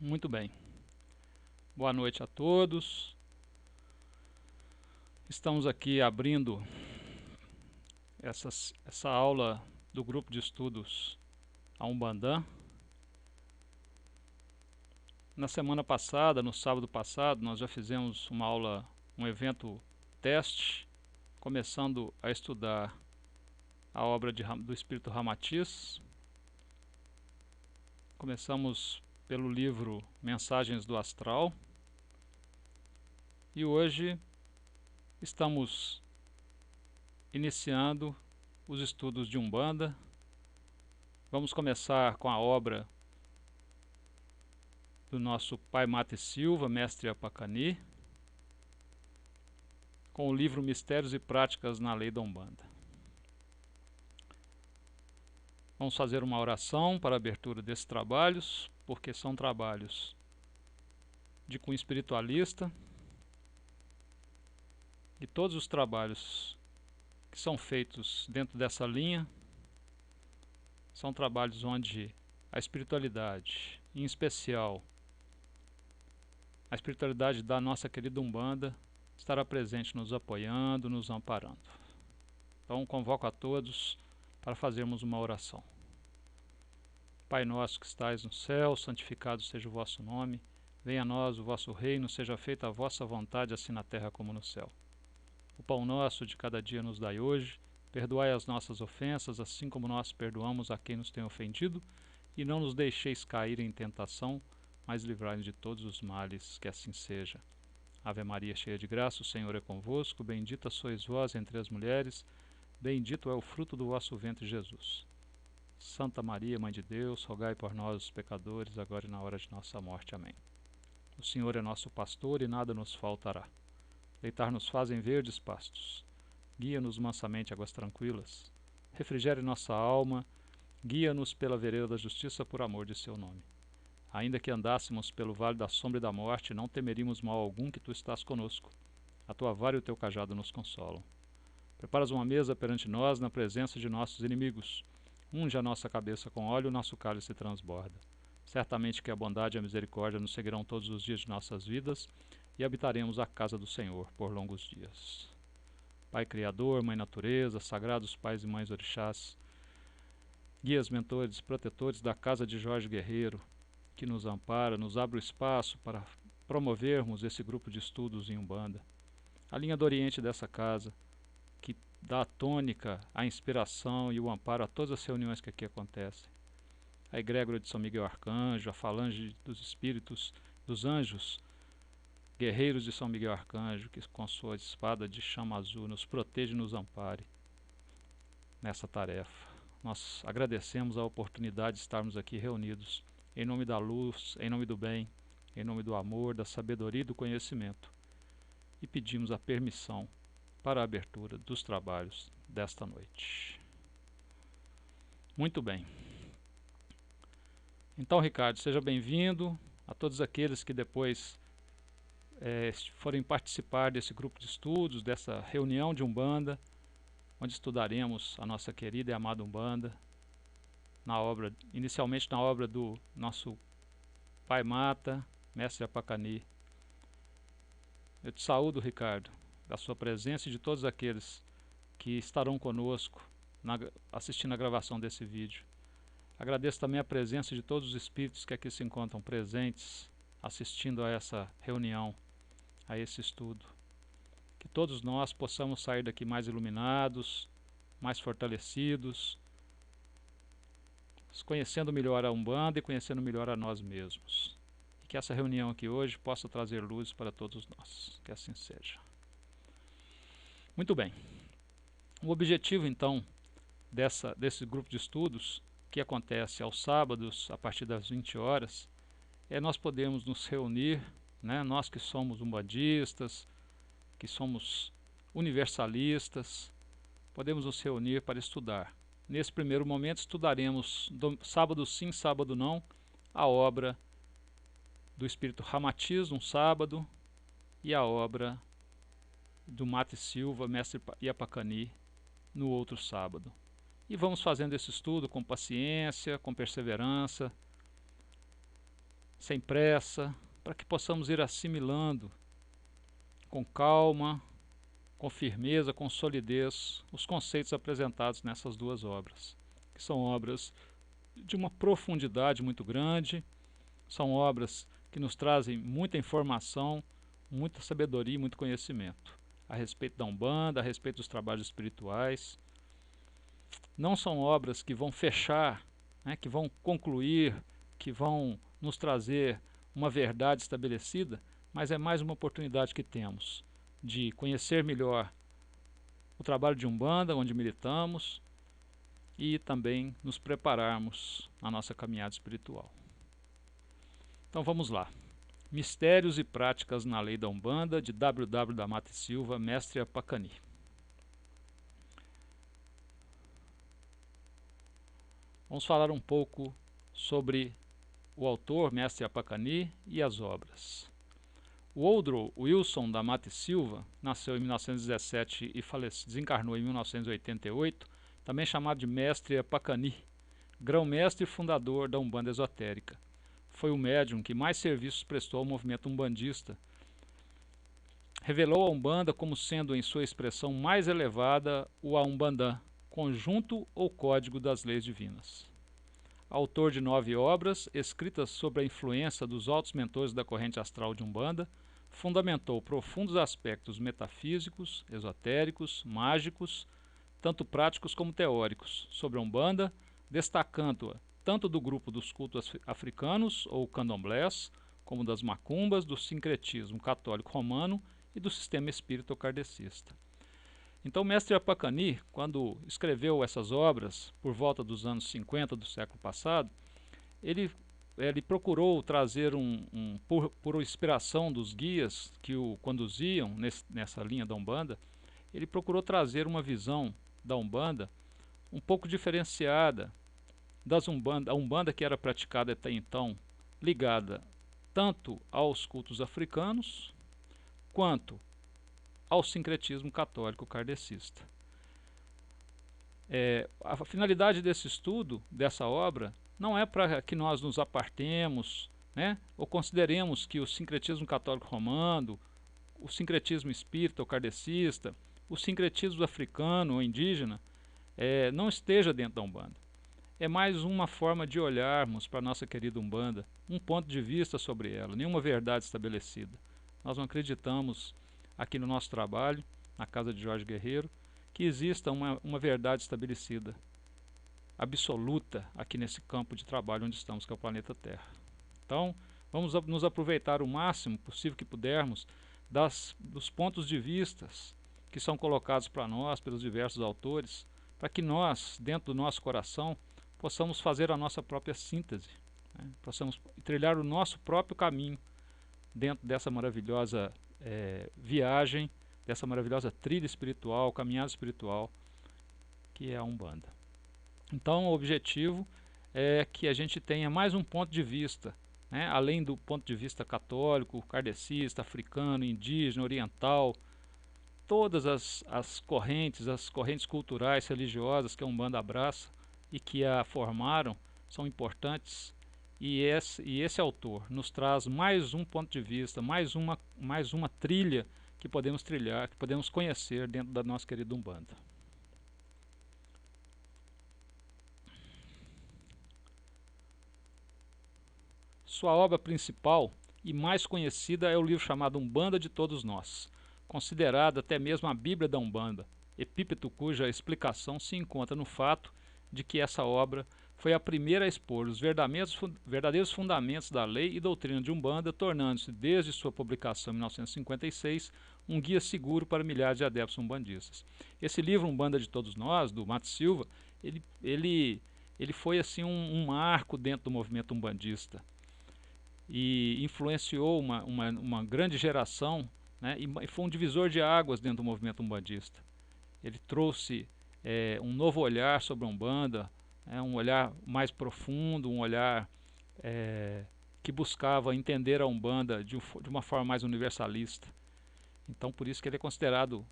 Muito bem. Boa noite a todos. Estamos aqui abrindo essa aula do grupo de estudos a Umbandã. Na semana passada, no sábado passado, nós já fizemos uma aula, um evento teste, começando a estudar a obra do Espírito Ramatiz. Começamos pelo livro Mensagens do Astral. E hoje estamos iniciando os estudos de Umbanda. Vamos começar com a obra do nosso Pai Mata e Silva, Mestre Apacani, com o livro Mistérios e Práticas na Lei da Umbanda. Vamos fazer uma oração para a abertura desses trabalhos, porque são trabalhos de cunho espiritualista, e todos os trabalhos que são feitos dentro dessa linha são trabalhos onde a espiritualidade, em especial a espiritualidade da nossa querida Umbanda, estará presente nos apoiando, nos amparando. Então convoco a todos para fazermos uma oração. Pai nosso que estais no céu, santificado seja o vosso nome. Venha a nós o vosso reino, seja feita a vossa vontade, assim na terra como no céu. O pão nosso de cada dia nos dai hoje. Perdoai as nossas ofensas, assim como nós perdoamos a quem nos tem ofendido. E não nos deixeis cair em tentação, mas livrai-nos de todos os males, que assim seja. Ave Maria, cheia de graça, o Senhor é convosco. Bendita sois vós entre as mulheres. Bendito é o fruto do vosso ventre, Jesus. Santa Maria, Mãe de Deus, rogai por nós, os pecadores, agora e na hora de nossa morte. Amém. O Senhor é nosso pastor e nada nos faltará. Deitar-nos faz em verdes pastos. Guia-nos mansamente a águas tranquilas. Refrigere nossa alma. Guia-nos pela vereda da justiça por amor de seu nome. Ainda que andássemos pelo vale da sombra e da morte, não temeríamos mal algum, que tu estás conosco. A tua vara e o teu cajado nos consolam. Preparas uma mesa perante nós na presença de nossos inimigos. Unge a nossa cabeça com óleo, o nosso cálice transborda. Certamente que a bondade e a misericórdia nos seguirão todos os dias de nossas vidas, e habitaremos a casa do Senhor por longos dias. Pai Criador, Mãe Natureza, sagrados pais e mães orixás, guias, mentores, protetores da casa de Jorge Guerreiro, que nos ampara, nos abre o espaço para promovermos esse grupo de estudos em Umbanda. A linha do Oriente dessa casa, que dá a tônica, a inspiração e o amparo a todas as reuniões que aqui acontecem. A egrégora de São Miguel Arcanjo, a falange dos espíritos, dos anjos, guerreiros de São Miguel Arcanjo, que com sua espada de chama azul nos protege e nos ampare nessa tarefa. Nós agradecemos a oportunidade de estarmos aqui reunidos, em nome da luz, em nome do bem, em nome do amor, da sabedoria e do conhecimento, e pedimos a permissão para a abertura dos trabalhos desta noite. Muito bem. Então, Ricardo, seja bem-vindo. A todos aqueles que depois forem participar desse grupo de estudos, dessa reunião de Umbanda, onde estudaremos a nossa querida e amada Umbanda, inicialmente na obra do nosso Pai Mata, Mestre Apacani. Eu te saúdo, Ricardo, da sua presença e de todos aqueles que estarão conosco assistindo a gravação desse vídeo. Agradeço também a presença de todos os espíritos que aqui se encontram presentes, assistindo a essa reunião, a esse estudo. Que todos nós possamos sair daqui mais iluminados, mais fortalecidos, conhecendo melhor a Umbanda e conhecendo melhor a nós mesmos. E que essa reunião aqui hoje possa trazer luz para todos nós. Que assim seja. Muito bem. O objetivo, então, desse grupo de estudos, que acontece aos sábados, a partir das 20 horas, é nós podermos nos reunir, né, nós que somos umbandistas, que somos universalistas, podemos nos reunir para estudar. Nesse primeiro momento estudaremos, sábado sim, sábado não, a obra do Espírito Ramatiz, um sábado, e a obra do Mata e Silva, Mestre Apacani, no outro sábado. E vamos fazendo esse estudo com paciência, com perseverança, sem pressa, para que possamos ir assimilando com calma, com firmeza, com solidez, os conceitos apresentados nessas duas obras, que são obras de uma profundidade muito grande, são obras que nos trazem muita informação, muita sabedoria e muito conhecimento a respeito da Umbanda, a respeito dos trabalhos espirituais. Não são obras que vão fechar, né, que vão concluir, que vão nos trazer uma verdade estabelecida, mas é mais uma oportunidade que temos de conhecer melhor o trabalho de Umbanda, onde militamos, e também nos prepararmos na nossa caminhada espiritual. Então vamos lá. Mistérios e Práticas na Lei da Umbanda, de W.W. da Mata e Silva, Mestre Apacani. Vamos falar um pouco sobre o autor, Mestre Apacani, e as obras. O Woodrow Wilson da Mata e Silva nasceu em 1917 e desencarnou em 1988, também chamado de Mestre Apacani, grão-mestre e fundador da Umbanda Esotérica. Foi o médium que mais serviços prestou ao movimento umbandista. Revelou a Umbanda como sendo, em sua expressão mais elevada, o Aumbandã, conjunto ou código das leis divinas. Autor de 9 obras, escritas sobre a influência dos altos mentores da corrente astral de Umbanda, fundamentou profundos aspectos metafísicos, esotéricos, mágicos, tanto práticos como teóricos, sobre a Umbanda, destacando-a tanto do grupo dos cultos africanos ou candomblés, como das macumbas, do sincretismo católico romano e do sistema espírito-kardecista. Então, o mestre Apacani, quando escreveu essas obras, por volta dos anos 50 do século passado, ele procurou trazer por inspiração dos guias que o conduziam nessa linha da Umbanda, ele procurou trazer uma visão da Umbanda um pouco diferenciada a Umbanda que era praticada até então, ligada tanto aos cultos africanos, quanto ao sincretismo católico kardecista. A finalidade desse estudo, dessa obra, não é para que nós nos apartemos, né, ou consideremos que o sincretismo católico romano, o sincretismo espírita ou kardecista, o sincretismo africano ou indígena, não esteja dentro da Umbanda. É mais uma forma de olharmos para a nossa querida Umbanda, um ponto de vista sobre ela, nenhuma verdade estabelecida. Nós não acreditamos aqui no nosso trabalho, na casa de Jorge Guerreiro, que exista uma verdade estabelecida, absoluta, aqui nesse campo de trabalho onde estamos, que é o planeta Terra. Então, vamos nos aproveitar o máximo possível que pudermos dos pontos de vista que são colocados para nós pelos diversos autores, para que nós, dentro do nosso coração, possamos fazer a nossa própria síntese, né? Possamos trilhar o nosso próprio caminho dentro dessa maravilhosa viagem, dessa maravilhosa trilha espiritual, caminhada espiritual, que é a Umbanda. Então, o objetivo é que a gente tenha mais um ponto de vista, né? Além do ponto de vista católico, kardecista, africano, indígena, oriental, todas as correntes culturais, religiosas que a Umbanda abraça e que a formaram, são importantes, e esse autor nos traz mais um ponto de vista, mais uma trilha que podemos trilhar, que podemos conhecer dentro da nossa querida Umbanda. Sua obra principal e mais conhecida é o livro chamado Umbanda de Todos Nós, considerada até mesmo a Bíblia da Umbanda, epípeto cuja explicação se encontra no fato de que essa obra foi a primeira a expor os verdadeiros fundamentos da lei e doutrina de Umbanda, tornando-se, desde sua publicação em 1956, um guia seguro para milhares de adeptos umbandistas. Esse livro, Umbanda de Todos Nós, do Mata e Silva, ele foi assim um marco dentro do movimento umbandista e influenciou uma grande geração, né, e foi um divisor de águas dentro do movimento umbandista. Ele trouxe um novo olhar sobre a Umbanda, um olhar mais profundo, um olhar que buscava entender a Umbanda de uma forma mais universalista. Então, por isso que ele é considerado,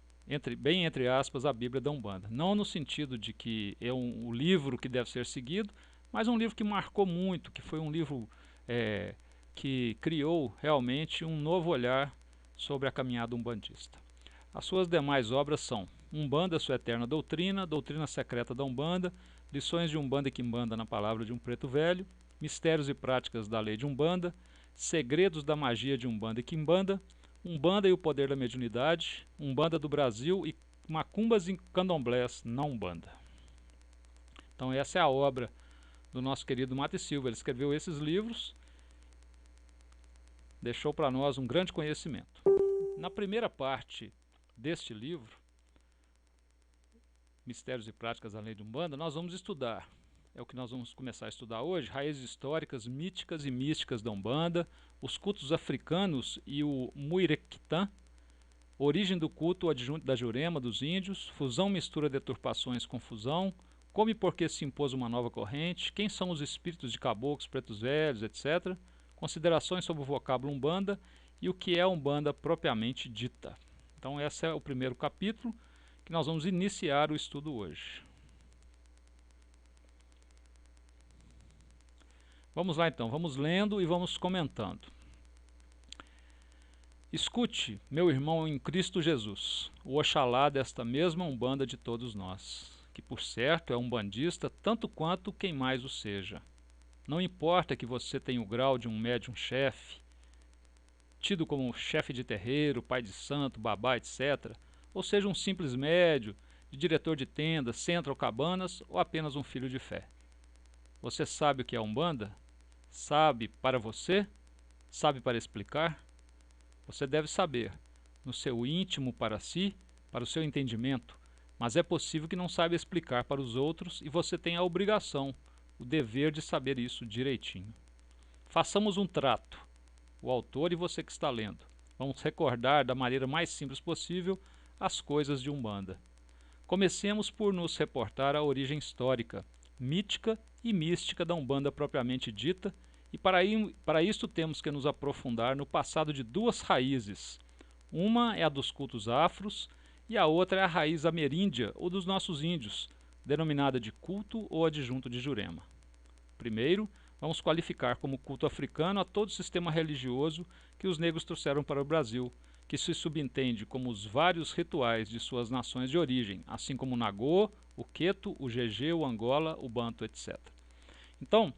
bem entre aspas, a Bíblia da Umbanda. Não no sentido de que é um livro que deve ser seguido, mas um livro que marcou muito, que foi um livro que criou realmente um novo olhar sobre a caminhada umbandista. As suas demais obras são Umbanda, Sua Eterna Doutrina, Doutrina Secreta da Umbanda, Lições de Umbanda e Quimbanda na Palavra de um Preto Velho, Mistérios e Práticas da Lei de Umbanda, Segredos da Magia de Umbanda e Quimbanda, Umbanda e o Poder da Mediunidade, Umbanda do Brasil e Macumbas e Candomblés na Umbanda. Então essa é a obra do nosso querido Mate Silva. Ele escreveu esses livros, deixou para nós um grande conhecimento. Na primeira parte deste livro, Mistérios e Práticas da Lei de Umbanda, nós vamos estudar, é o que nós vamos começar a estudar hoje, raízes históricas, míticas e místicas da Umbanda, os cultos africanos e o Muirictã, origem do culto adjunto da Jurema dos índios, fusão, mistura, deturpações, confusão, como e por que se impôs uma nova corrente, quem são os espíritos de caboclos, pretos velhos, etc., considerações sobre o vocábulo Umbanda e o que é Umbanda propriamente dita. Então esse é o primeiro capítulo que nós vamos iniciar o estudo hoje. Vamos lá então, vamos lendo e vamos comentando. Escute, meu irmão em Cristo Jesus, o Oxalá desta mesma Umbanda de todos nós, que por certo é umbandista tanto quanto quem mais o seja. Não importa que você tenha o grau de um médium-chefe, tido como chefe de terreiro, pai de santo, babá, etc., ou seja um simples médio, de diretor de tenda, centro ou cabanas, ou apenas um filho de fé. Você sabe o que é Umbanda? Sabe para você? Sabe para explicar? Você deve saber, no seu íntimo para si, para o seu entendimento, mas é possível que não saiba explicar para os outros e você tem a obrigação, o dever de saber isso direitinho. Façamos um trato, o autor e você que está lendo. Vamos recordar da maneira mais simples possível as coisas de Umbanda. Comecemos por nos reportar a origem histórica, mítica e mística da Umbanda propriamente dita, e para isto temos que nos aprofundar no passado de duas raízes. Uma é a dos cultos afros e a outra é a raiz ameríndia ou dos nossos índios, denominada de culto ou adjunto de Jurema. Primeiro, vamos qualificar como culto africano a todo o sistema religioso que os negros trouxeram para o Brasil, que se subentende como os vários rituais de suas nações de origem, assim como o Nagô, o Queto, o Gegê, o Angola, o Banto, etc. Então,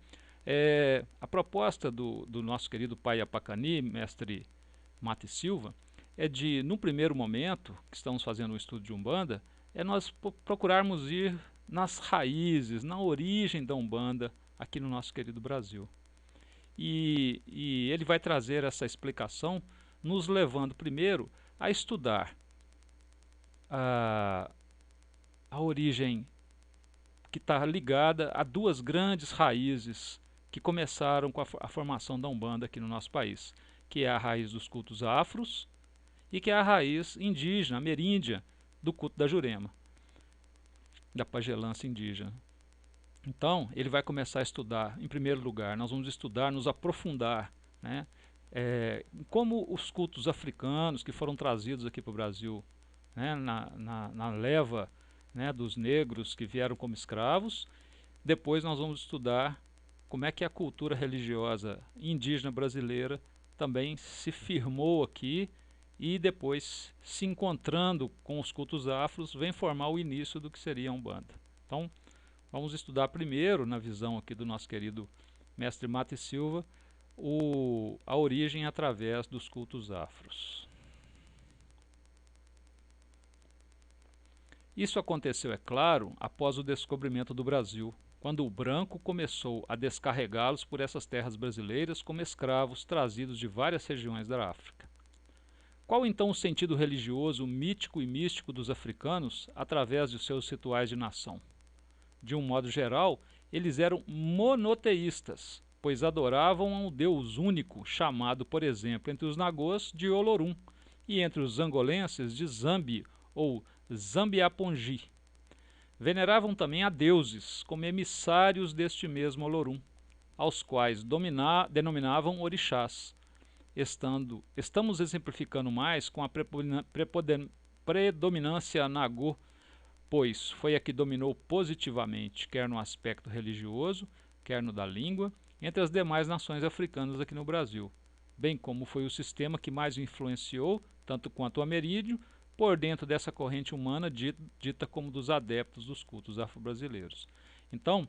a proposta do nosso querido pai Apacani, mestre Mate Silva, é de, no primeiro momento, que estamos fazendo um estudo de Umbanda, é nós procurarmos ir nas raízes, na origem da Umbanda, aqui no nosso querido Brasil. E ele vai trazer essa explicação, nos levando primeiro a estudar a origem que está ligada a duas grandes raízes que começaram com a formação da Umbanda aqui no nosso país, que é a raiz dos cultos afros e que é a raiz indígena, ameríndia, do culto da Jurema, da pagelância indígena. Então, ele vai começar a estudar, em primeiro lugar, nós vamos estudar, nos aprofundar, né, como os cultos africanos que foram trazidos aqui para o Brasil, né, na leva, né, dos negros que vieram como escravos. Depois nós vamos estudar como é que a cultura religiosa indígena brasileira também se firmou aqui e depois, se encontrando com os cultos afros, vem formar o início do que seria a Umbanda. Então, vamos estudar primeiro, na visão aqui do nosso querido mestre Mate Silva, a origem através dos cultos afros. Isso aconteceu, é claro, após o descobrimento do Brasil, quando o branco começou a descarregá-los por essas terras brasileiras como escravos trazidos de várias regiões da África. Qual então o sentido religioso, mítico e místico dos africanos através de seus rituais de nação? De um modo geral, eles eram monoteístas, pois adoravam a um Deus único, chamado, por exemplo, entre os nagôs de Olorum e entre os angolenses de Zambi ou Zambiapongi. Veneravam também a deuses, como emissários deste mesmo Olorum, aos quais denominavam orixás. Estamos exemplificando mais com a predominância nagô, pois foi a que dominou positivamente, quer no aspecto religioso, quer no da língua, entre as demais nações africanas aqui no Brasil, bem como foi o sistema que mais o influenciou, tanto quanto o ameríndio, por dentro dessa corrente humana dita como dos adeptos dos cultos afro-brasileiros. Então,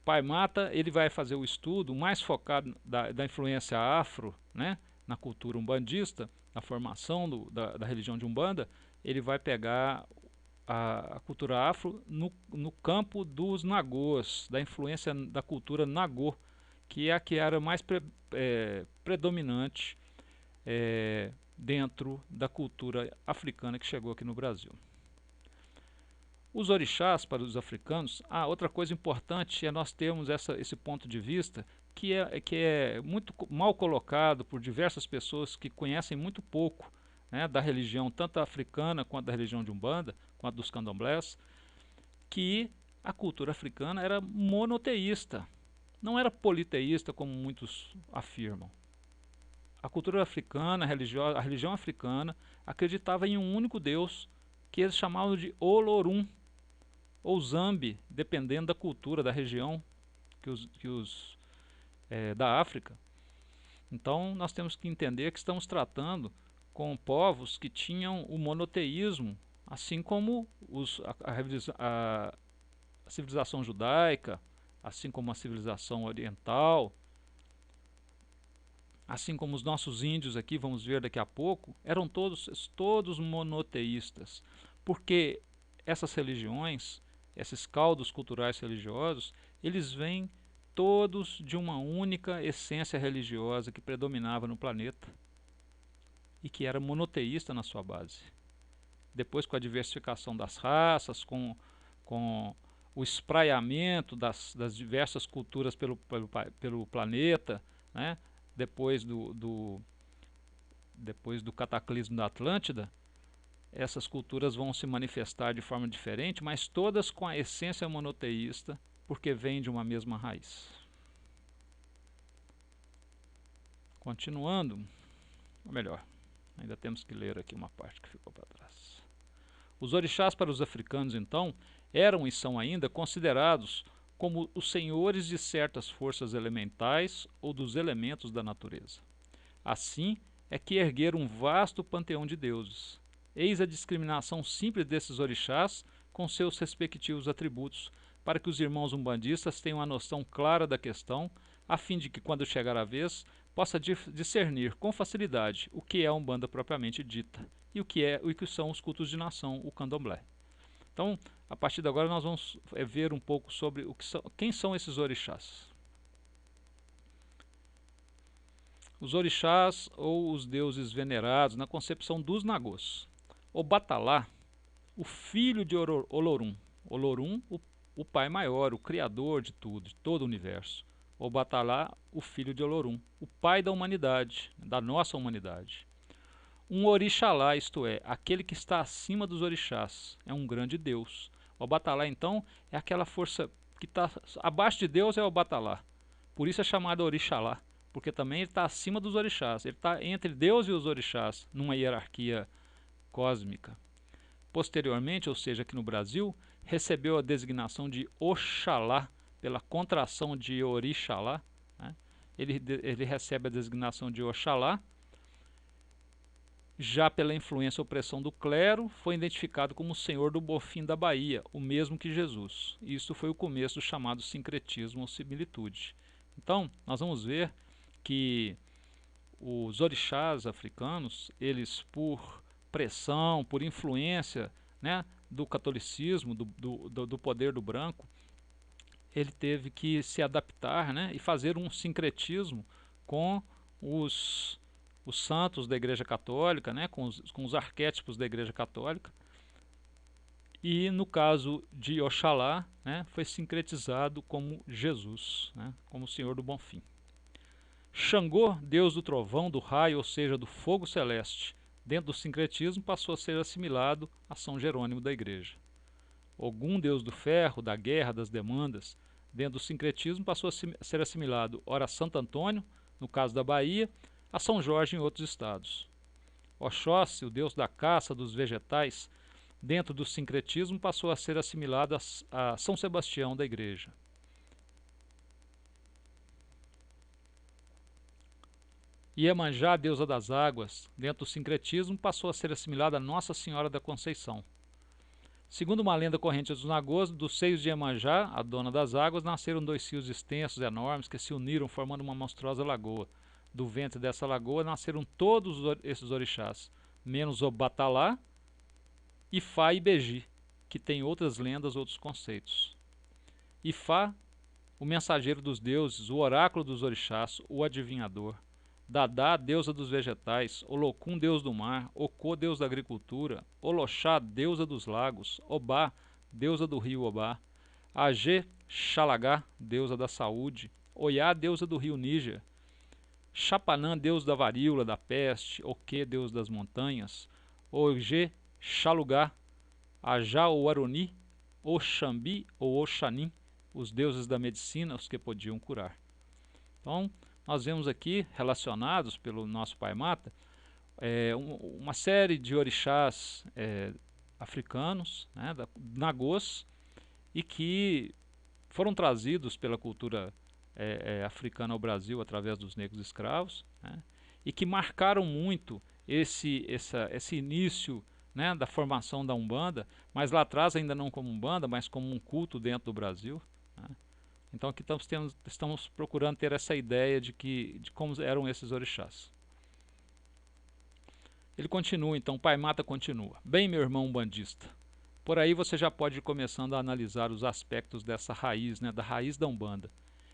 Pai Mata ele vai fazer o estudo mais focado da influência afro, né, na cultura umbandista, na formação da religião de Umbanda. Ele vai pegar a cultura afro no campo dos nagôs, da influência da cultura nagô, que é a que era mais predominante dentro da cultura africana que chegou aqui no Brasil. Os orixás para os africanos, outra coisa importante é nós termos esse ponto de vista que é muito mal colocado por diversas pessoas que conhecem muito pouco, né, da religião tanto africana quanto da religião de Umbanda, quanto dos candomblés, que a cultura africana era monoteísta, não era politeísta como muitos afirmam. A cultura africana, a religião africana, acreditava em um único Deus que eles chamavam de Olorum, ou Zambi, dependendo da cultura, da região da África. Então nós temos que entender que estamos tratando com povos que tinham o monoteísmo, assim como a civilização judaica, assim como a civilização oriental, assim como os nossos índios aqui, vamos ver daqui a pouco, eram todos monoteístas, porque essas religiões, esses caldos culturais religiosos, eles vêm todos de uma única essência religiosa que predominava no planeta e que era monoteísta na sua base. Depois, com a diversificação das raças, com o espraiamento das diversas culturas pelo planeta, né? Depois do cataclismo da Atlântida, essas culturas vão se manifestar de forma diferente, mas todas com a essência monoteísta, porque vêm de uma mesma raiz. Continuando, ou melhor, ainda temos que ler aqui uma parte que ficou para trás. Os orixás para os africanos, então, eram e são ainda considerados como os senhores de certas forças elementais ou dos elementos da natureza. Assim é que ergueram um vasto panteão de deuses. Eis a discriminação simples desses orixás com seus respectivos atributos, para que os irmãos umbandistas tenham a noção clara da questão, a fim de que, quando chegar a vez, possa discernir com facilidade o que é a Umbanda propriamente dita e o que são os cultos de nação, o candomblé. Então, a partir de agora nós vamos ver um pouco sobre quem são esses orixás. Os orixás ou os deuses venerados na concepção dos nagôs. Obatalá, o filho de Olorum. Olorum, o pai maior, o criador de tudo, de todo o universo. Obatalá, o filho de Olorum, o pai da humanidade, da nossa humanidade. Um orixalá, isto é, aquele que está acima dos orixás, é um grande Deus. O Obatalá, então, é aquela força que está abaixo de Deus, é o Obatalá. Por isso é chamado orixalá, porque também ele está acima dos orixás. Ele está entre Deus e os orixás, numa hierarquia cósmica. Posteriormente, ou seja, aqui no Brasil, recebeu a designação de Oxalá, pela contração de Orixalá, né? Ele recebe a designação de Oxalá. Já pela influência e opressão do clero, foi identificado como o Senhor do Bonfim da Bahia, o mesmo que Jesus. Isso foi o começo do chamado sincretismo ou similitude. Então, nós vamos ver que os orixás africanos, eles por pressão, por influência, né, do catolicismo, do poder do branco, ele teve que se adaptar, né, e fazer um sincretismo com os santos da Igreja Católica, né, com os arquétipos da Igreja Católica. E no caso de Oxalá, né, foi sincretizado como Jesus, né, como o Senhor do Bonfim. Xangô, deus do trovão, do raio, ou seja, do fogo celeste, dentro do sincretismo passou a ser assimilado a São Jerônimo da Igreja. Ogum, deus do ferro, da guerra, das demandas, dentro do sincretismo passou a ser assimilado ora a Santo Antônio, no caso da Bahia, a São Jorge em outros estados. Oxóssi, o deus da caça dos vegetais, dentro do sincretismo passou a ser assimilado a São Sebastião da Igreja. Iemanjá, deusa das águas, dentro do sincretismo, passou a ser assimilada a Nossa Senhora da Conceição. Segundo uma lenda corrente dos Nagôs, dos seios de Iemanjá, a dona das águas, nasceram 2 rios extensos, enormes, que se uniram formando uma monstruosa lagoa. Do ventre dessa lagoa nasceram todos esses orixás, menos Obatalá, Ifá e Beji, que tem outras lendas, outros conceitos. Ifá, o mensageiro dos deuses, o oráculo dos orixás, o adivinhador. Dadá, deusa dos vegetais, Olocum, deus do mar, Ocô, deus da agricultura, Oloxá, deusa dos lagos, Obá, deusa do rio Obá, Agê, Xalagá, deusa da saúde, Oiá, deusa do rio Níger, Chapanã, deus da varíola, da peste, Oquê, deus das montanhas, Ogê, Xalugá, Ajá ou Aroni, Oxambi ou Oxanim, os deuses da medicina, os que podiam curar. Então, nós vemos aqui, relacionados pelo nosso Pai Mata, uma série de orixás africanos, né, Nagôs, e que foram trazidos pela cultura africana ao Brasil através dos negros escravos, né, e que marcaram muito esse início, né, da formação da Umbanda, mas lá atrás ainda não como Umbanda, mas como um culto dentro do Brasil, né. Então aqui estamos procurando ter essa ideia de como eram esses orixás. Ele continua, então, o Pai Mata continua. Bem, meu irmão umbandista, por aí você já pode ir começando a analisar os aspectos dessa raiz, né, da raiz da Umbanda.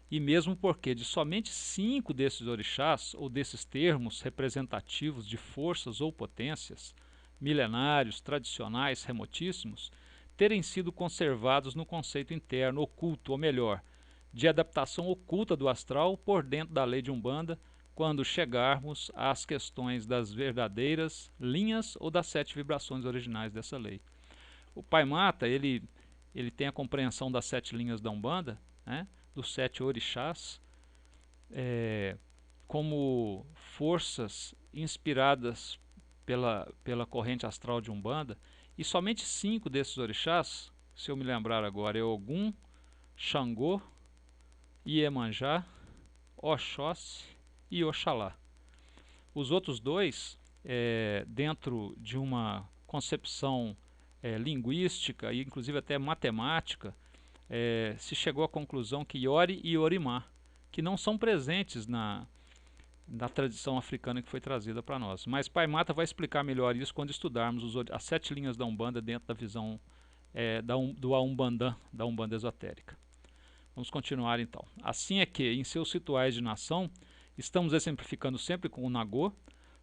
E mesmo porque de somente 5 desses orixás, ou desses termos representativos de forças ou potências, milenários, tradicionais, remotíssimos, terem sido conservados no conceito interno, oculto, ou melhor, de adaptação oculta do astral por dentro da lei de Umbanda, quando chegarmos às questões das verdadeiras linhas ou das 7 vibrações originais dessa lei. O Pai Mata, ele tem a compreensão das 7 linhas da Umbanda, né, dos 7 orixás, como forças inspiradas pela corrente astral de Umbanda, e somente 5 desses orixás, se eu me lembrar agora, é Ogum, Xangô, Iemanjá, Oxóssi e Oxalá. Os outros 2, dentro de uma concepção linguística e inclusive até matemática, se chegou à conclusão que Iori e Orimá, que não são presentes na tradição africana que foi trazida para nós. Mas Pai Mata vai explicar melhor isso quando estudarmos as 7 linhas da Umbanda dentro da visão do Aumbandã, da Umbanda esotérica. Vamos continuar então. Assim é que, em seus rituais de nação, estamos exemplificando sempre com o Nagô,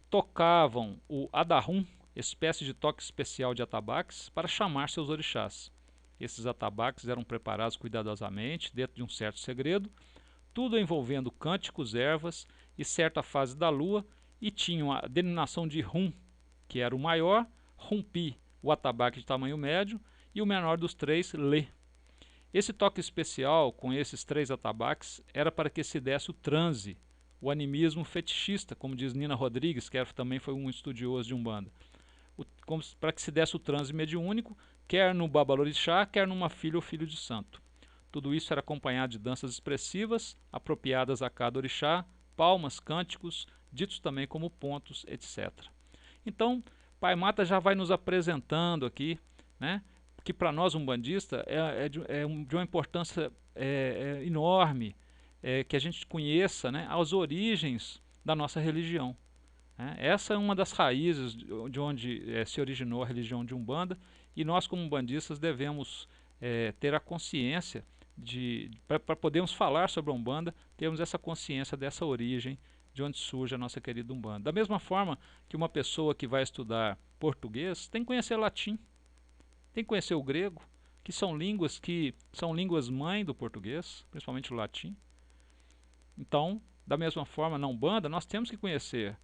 tocavam o Adarum, espécie de toque especial de atabaques, para chamar seus orixás. Esses atabaques eram preparados cuidadosamente, dentro de um certo segredo, tudo envolvendo cânticos, ervas e certa fase da lua, e tinham a denominação de Rum, que era o maior, Rumpi, o atabaque de tamanho médio, e o menor dos 3, Lê. Esse toque especial com esses 3 atabaques era para que se desse o transe, o animismo fetichista, como diz Nina Rodrigues, que também foi um estudioso de Umbanda. Para que se desse o transe mediúnico, quer no Babalorixá, quer numa filha ou filho de santo. Tudo isso era acompanhado de danças expressivas, apropriadas a cada orixá, palmas, cânticos, ditos também como pontos, etc. Então, Pai Mata já vai nos apresentando aqui, né, que para nós umbandistas de uma importância enorme, que a gente conheça, né, as origens da nossa religião. Essa é uma das raízes de onde se originou a religião de Umbanda, e nós como umbandistas devemos ter a consciência para podermos falar sobre a Umbanda, termos essa consciência dessa origem de onde surge a nossa querida Umbanda. Da mesma forma que uma pessoa que vai estudar português tem que conhecer latim, tem que conhecer o grego, que são línguas mãe do português, principalmente o latim. Então, da mesma forma, na Umbanda, nós temos que conhecer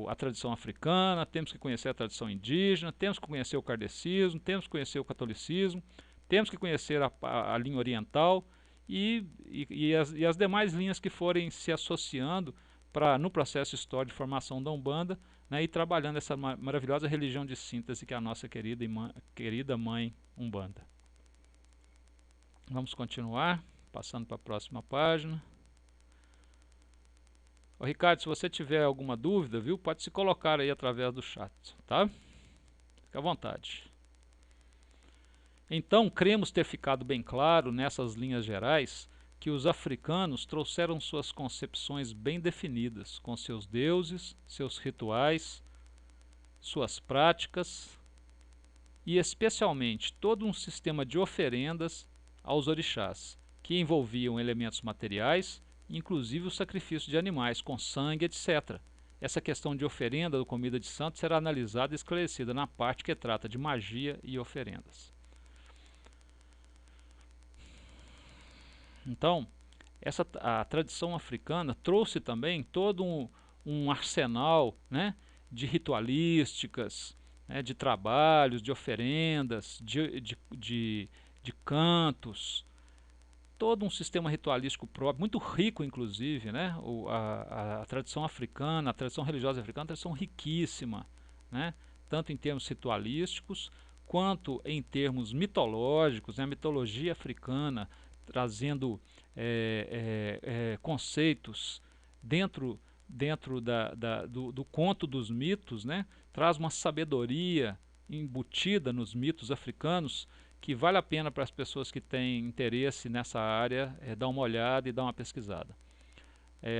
a tradição africana, temos que conhecer a tradição indígena, temos que conhecer o kardecismo, temos que conhecer o catolicismo, temos que conhecer a linha oriental e as demais linhas que forem se associando no processo histórico de formação da Umbanda, né, e trabalhando essa maravilhosa religião de síntese que é a nossa querida mãe Umbanda. Vamos continuar, passando para a próxima página. Ô, Ricardo, se você tiver alguma dúvida, viu, pode se colocar aí através do chat, tá? Fique à vontade. Então, cremos ter ficado bem claro nessas linhas gerais que os africanos trouxeram suas concepções bem definidas, com seus deuses, seus rituais, suas práticas e especialmente todo um sistema de oferendas aos orixás, que envolviam elementos materiais, inclusive o sacrifício de animais com sangue, etc. Essa questão de oferenda ou comida de santo será analisada e esclarecida na parte que trata de magia e oferendas. Então, a tradição africana trouxe também todo um arsenal, né, de ritualísticas, né, de trabalhos, de oferendas, de cantos, todo um sistema ritualístico próprio, muito rico inclusive, né, a tradição africana, a tradição religiosa africana é uma tradição riquíssima, né, tanto em termos ritualísticos, quanto em termos mitológicos, né, a mitologia africana, trazendo conceitos dentro do conto dos mitos, né? Traz uma sabedoria embutida nos mitos africanos que vale a pena para as pessoas que têm interesse nessa área dar uma olhada e dar uma pesquisada.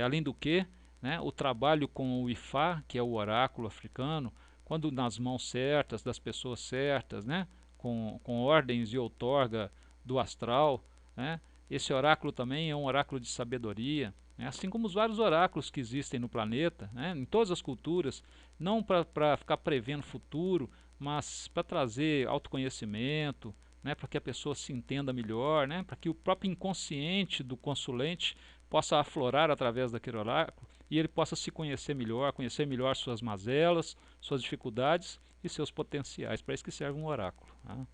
Além do que, né, o trabalho com o Ifá, que é o oráculo africano, quando nas mãos certas, das pessoas certas, né, com ordens de outorga do astral, né, esse oráculo também é um oráculo de sabedoria, né, assim como os vários oráculos que existem no planeta, né, em todas as culturas, não para ficar prevendo o futuro, mas para trazer autoconhecimento, né, para que a pessoa se entenda melhor, né, para que o próprio inconsciente do consulente possa aflorar através daquele oráculo e ele possa se conhecer melhor suas mazelas, suas dificuldades e seus potenciais. Para isso que serve um oráculo. Tá?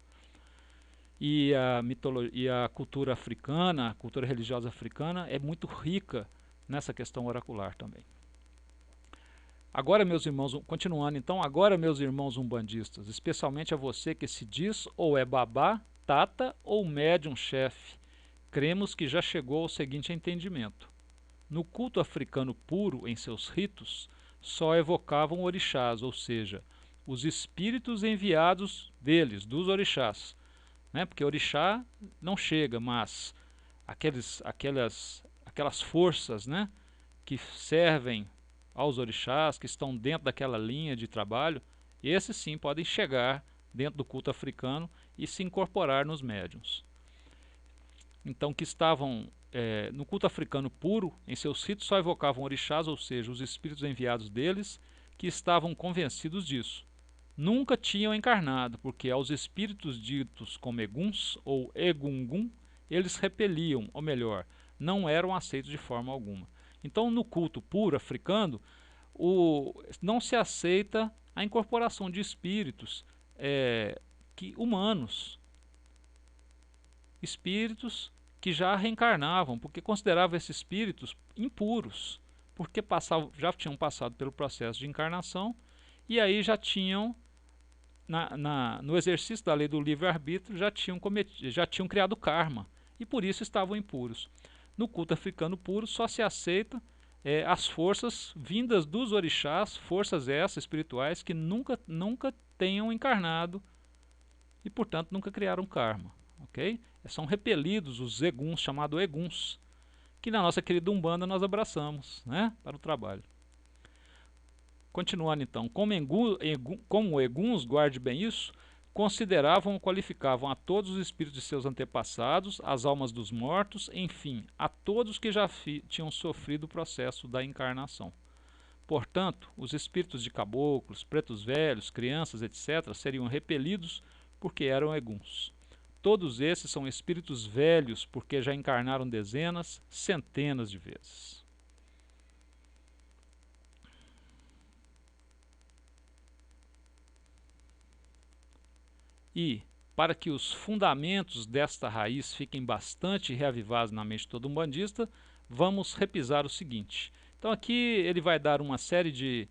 E a cultura africana, a cultura religiosa africana é muito rica nessa questão oracular também. Agora, meus irmãos, continuando então, agora, meus irmãos umbandistas, especialmente a você que se diz ou é babá, tata ou médium-chefe, cremos que já chegou ao seguinte entendimento. No culto africano puro, em seus ritos, só evocavam orixás, ou seja, os espíritos enviados deles, dos orixás. Né? Porque orixá não chega, mas aquelas forças, né, que servem aos orixás, que estão dentro daquela linha de trabalho, esses sim podem chegar dentro do culto africano e se incorporar nos médiuns. Então, que estavam no culto africano puro, em seus ritos só evocavam orixás, ou seja, os espíritos enviados deles, que estavam convencidos disso. Nunca tinham encarnado, porque aos espíritos ditos como eguns ou egungun, eles repeliam, ou melhor, não eram aceitos de forma alguma. Então, no culto puro africano, não se aceita a incorporação de espíritos humanos, espíritos que já reencarnavam, porque consideravam esses espíritos impuros, porque já tinham passado pelo processo de encarnação e aí já tinham, no exercício da lei do livre-arbítrio, já tinham criado karma e por isso estavam impuros. No culto africano puro só se aceita as forças vindas dos orixás, forças essas espirituais que nunca tenham encarnado e portanto nunca criaram karma. Okay? São repelidos os eguns, chamados eguns, que na nossa querida Umbanda nós abraçamos, né, para o trabalho. Continuando então, como eguns, guarde bem isso, consideravam ou qualificavam a todos os espíritos de seus antepassados, as almas dos mortos, enfim, a todos que já tinham sofrido o processo da encarnação. Portanto, os espíritos de caboclos, pretos velhos, crianças, etc., seriam repelidos porque eram eguns. Todos esses são espíritos velhos porque já encarnaram dezenas, centenas de vezes. E, para que os fundamentos desta raiz fiquem bastante reavivados na mente de todo umbandista, vamos repisar o seguinte. Então aqui ele vai dar uma série de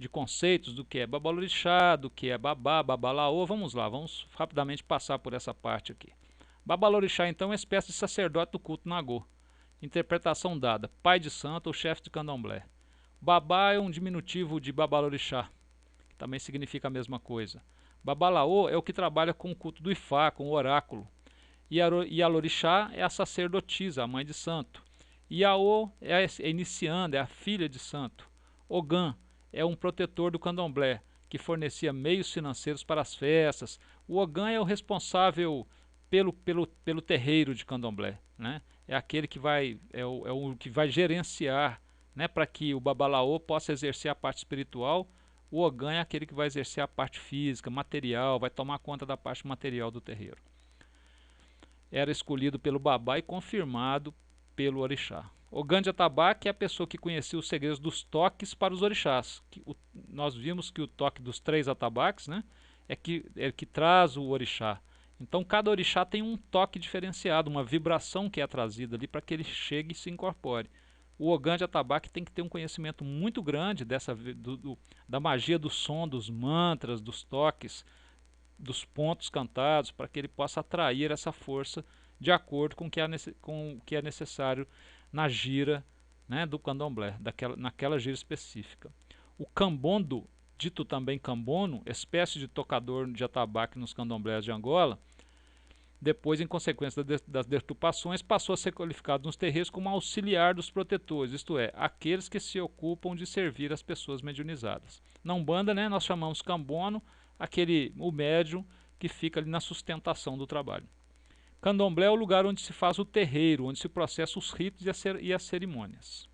conceitos do que é babalorixá, do que é babá, babalaô. Vamos lá, vamos rapidamente passar por essa parte aqui. Babalorixá, então, é uma espécie de sacerdote do culto Nagô. Interpretação dada, pai de santo ou chefe de candomblé. Babá é um diminutivo de babalorixá, que também significa a mesma coisa. Babalaô é o que trabalha com o culto do Ifá, com o oráculo. E a Lorixá é a sacerdotisa, a mãe de santo. Iaô é a inicianda, é a filha de santo. Ogã é um protetor do candomblé, que fornecia meios financeiros para as festas. O Ogã é o responsável pelo terreiro de candomblé, né? É aquele que vai, é o que vai gerenciar, né, para que o babalaô possa exercer a parte espiritual. O Ogã é aquele que vai exercer a parte física, material, vai tomar conta da parte material do terreiro. Era escolhido pelo babá e confirmado pelo orixá. Ogã de Atabaque é a pessoa que conhecia os segredos dos toques para os orixás. Nós vimos que o toque dos 3 atabaques, né, é que traz o orixá. Então cada orixá tem um toque diferenciado, uma vibração que é trazida ali para que ele chegue e se incorpore. O Ogã de Atabaque tem que ter um conhecimento muito grande da magia do som, dos mantras, dos toques, dos pontos cantados, para que ele possa atrair essa força de acordo com o que é necessário na gira, né, do candomblé, naquela gira específica. O cambondo, dito também cambono, espécie de tocador de atabaque nos candomblés de Angola, depois, em consequência das deturpações, passou a ser qualificado nos terreiros como auxiliar dos protetores, isto é, aqueles que se ocupam de servir as pessoas mediunizadas. Na Umbanda, né, nós chamamos cambono o médium que fica ali na sustentação do trabalho. Candomblé é o lugar onde se faz o terreiro, onde se processa os ritos e as cerimônias.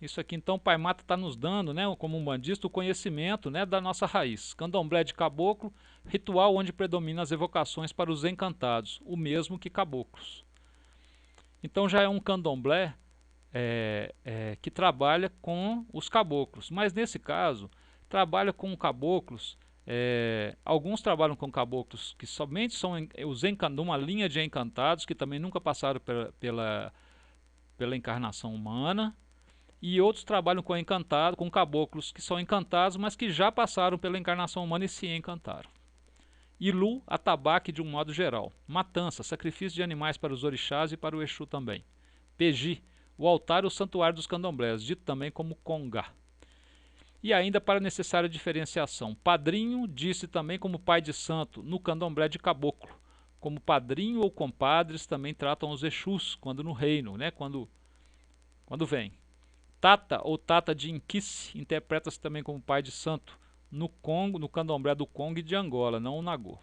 Isso aqui então o Pai Mata está nos dando, né, como umbandista, o conhecimento, né, da nossa raiz. Candomblé de caboclo, ritual onde predominam as evocações para os encantados, o mesmo que caboclos. Então já é um candomblé que trabalha com os caboclos, mas nesse caso trabalha com caboclos. Alguns trabalham com caboclos que somente são uma linha de encantados que também nunca passaram pela encarnação humana, e outros trabalham com caboclos que são encantados, mas que já passaram pela encarnação humana e se encantaram. Ilu, atabaque de um modo geral. Matança, sacrifício de animais para os orixás e para o Exu também. Peji, o altar e o santuário dos candomblés, dito também como congá. E ainda para necessária diferenciação, padrinho disse também como pai de santo no candomblé de caboclo. Como padrinho ou compadres também tratam os Exus quando no reino, né, quando vem. Tata ou Tata de Inquice interpreta-se também como pai de santo no Congo, no candomblé do Congo e de Angola, não o Nagô.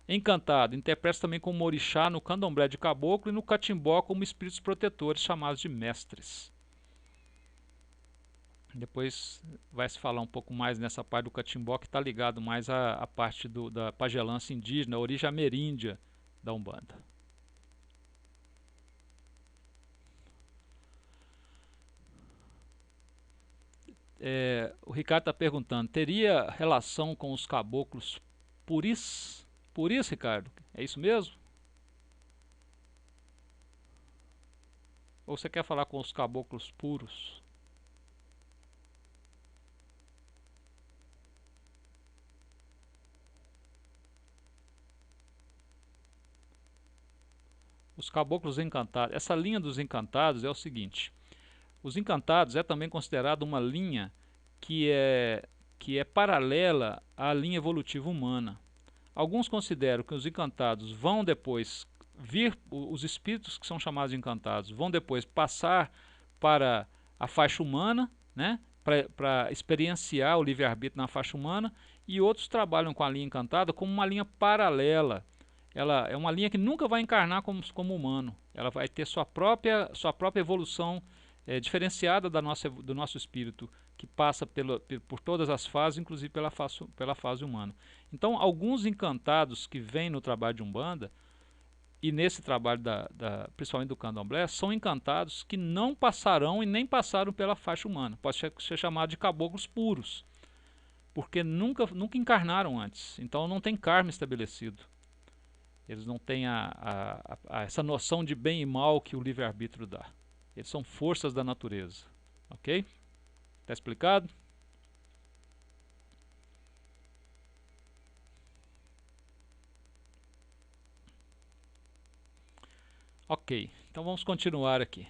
Encantado interpreta-se também como orixá no candomblé de caboclo e no catimbó como espíritos protetores chamados de mestres. Depois vai se falar um pouco mais nessa parte do catimbó, que está ligado mais à parte da pagelança indígena, a origem ameríndia da Umbanda. O Ricardo está perguntando, teria relação com os caboclos puris? Puris, Ricardo? É isso mesmo? Ou você quer falar com os caboclos puros? Os caboclos encantados. Essa linha dos encantados é o seguinte. Os encantados é também considerado uma linha que é paralela à linha evolutiva humana. Alguns consideram que os encantados vão depois os espíritos que são chamados de encantados vão depois passar para a faixa humana, né, para experienciar o livre-arbítrio na faixa humana, e outros trabalham com a linha encantada como uma linha paralela. Ela é uma linha que nunca vai encarnar como humano. Ela vai ter sua própria evolução diferenciada do nosso espírito, que passa por todas as fases, inclusive pela fase humana. Então, alguns encantados que vêm no trabalho de Umbanda, e nesse trabalho principalmente do candomblé, são encantados que não passarão e nem passaram pela faixa humana. Pode ser chamado de caboclos puros, porque nunca encarnaram antes. Então não tem karma estabelecido. Eles não têm essa noção de bem e mal que o livre-arbítrio dá. Eles são forças da natureza. Ok? Está explicado? Ok, então vamos continuar aqui.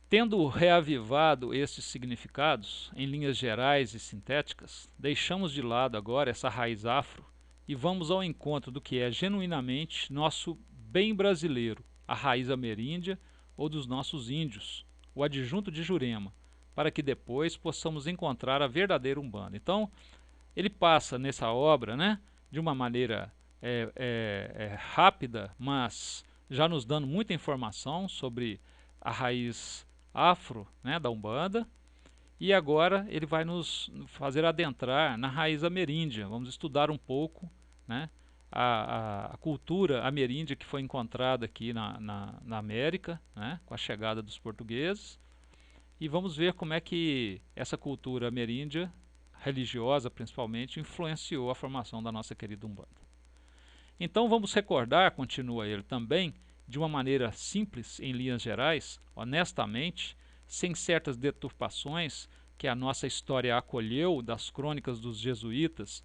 Tendo reavivado esses significados em linhas gerais e sintéticas, deixamos de lado agora essa raiz afro e vamos ao encontro do que é genuinamente nosso bem brasileiro, a raiz ameríndia ou dos nossos índios, o adjunto de Jurema, para que depois possamos encontrar a verdadeira Umbanda. Então, ele passa nessa obra, né, de uma maneira rápida, mas já nos dando muita informação sobre a raiz afro, né, da Umbanda, e agora ele vai nos fazer adentrar na raiz ameríndia. Vamos estudar um pouco, né, a cultura ameríndia que foi encontrada aqui na América, né, com a chegada dos portugueses, e vamos ver como é que essa cultura ameríndia, religiosa principalmente, influenciou a formação da nossa querida Umbanda. Então vamos recordar, continua ele também, de uma maneira simples, em linhas gerais, honestamente, sem certas deturpações que a nossa história acolheu das crônicas dos jesuítas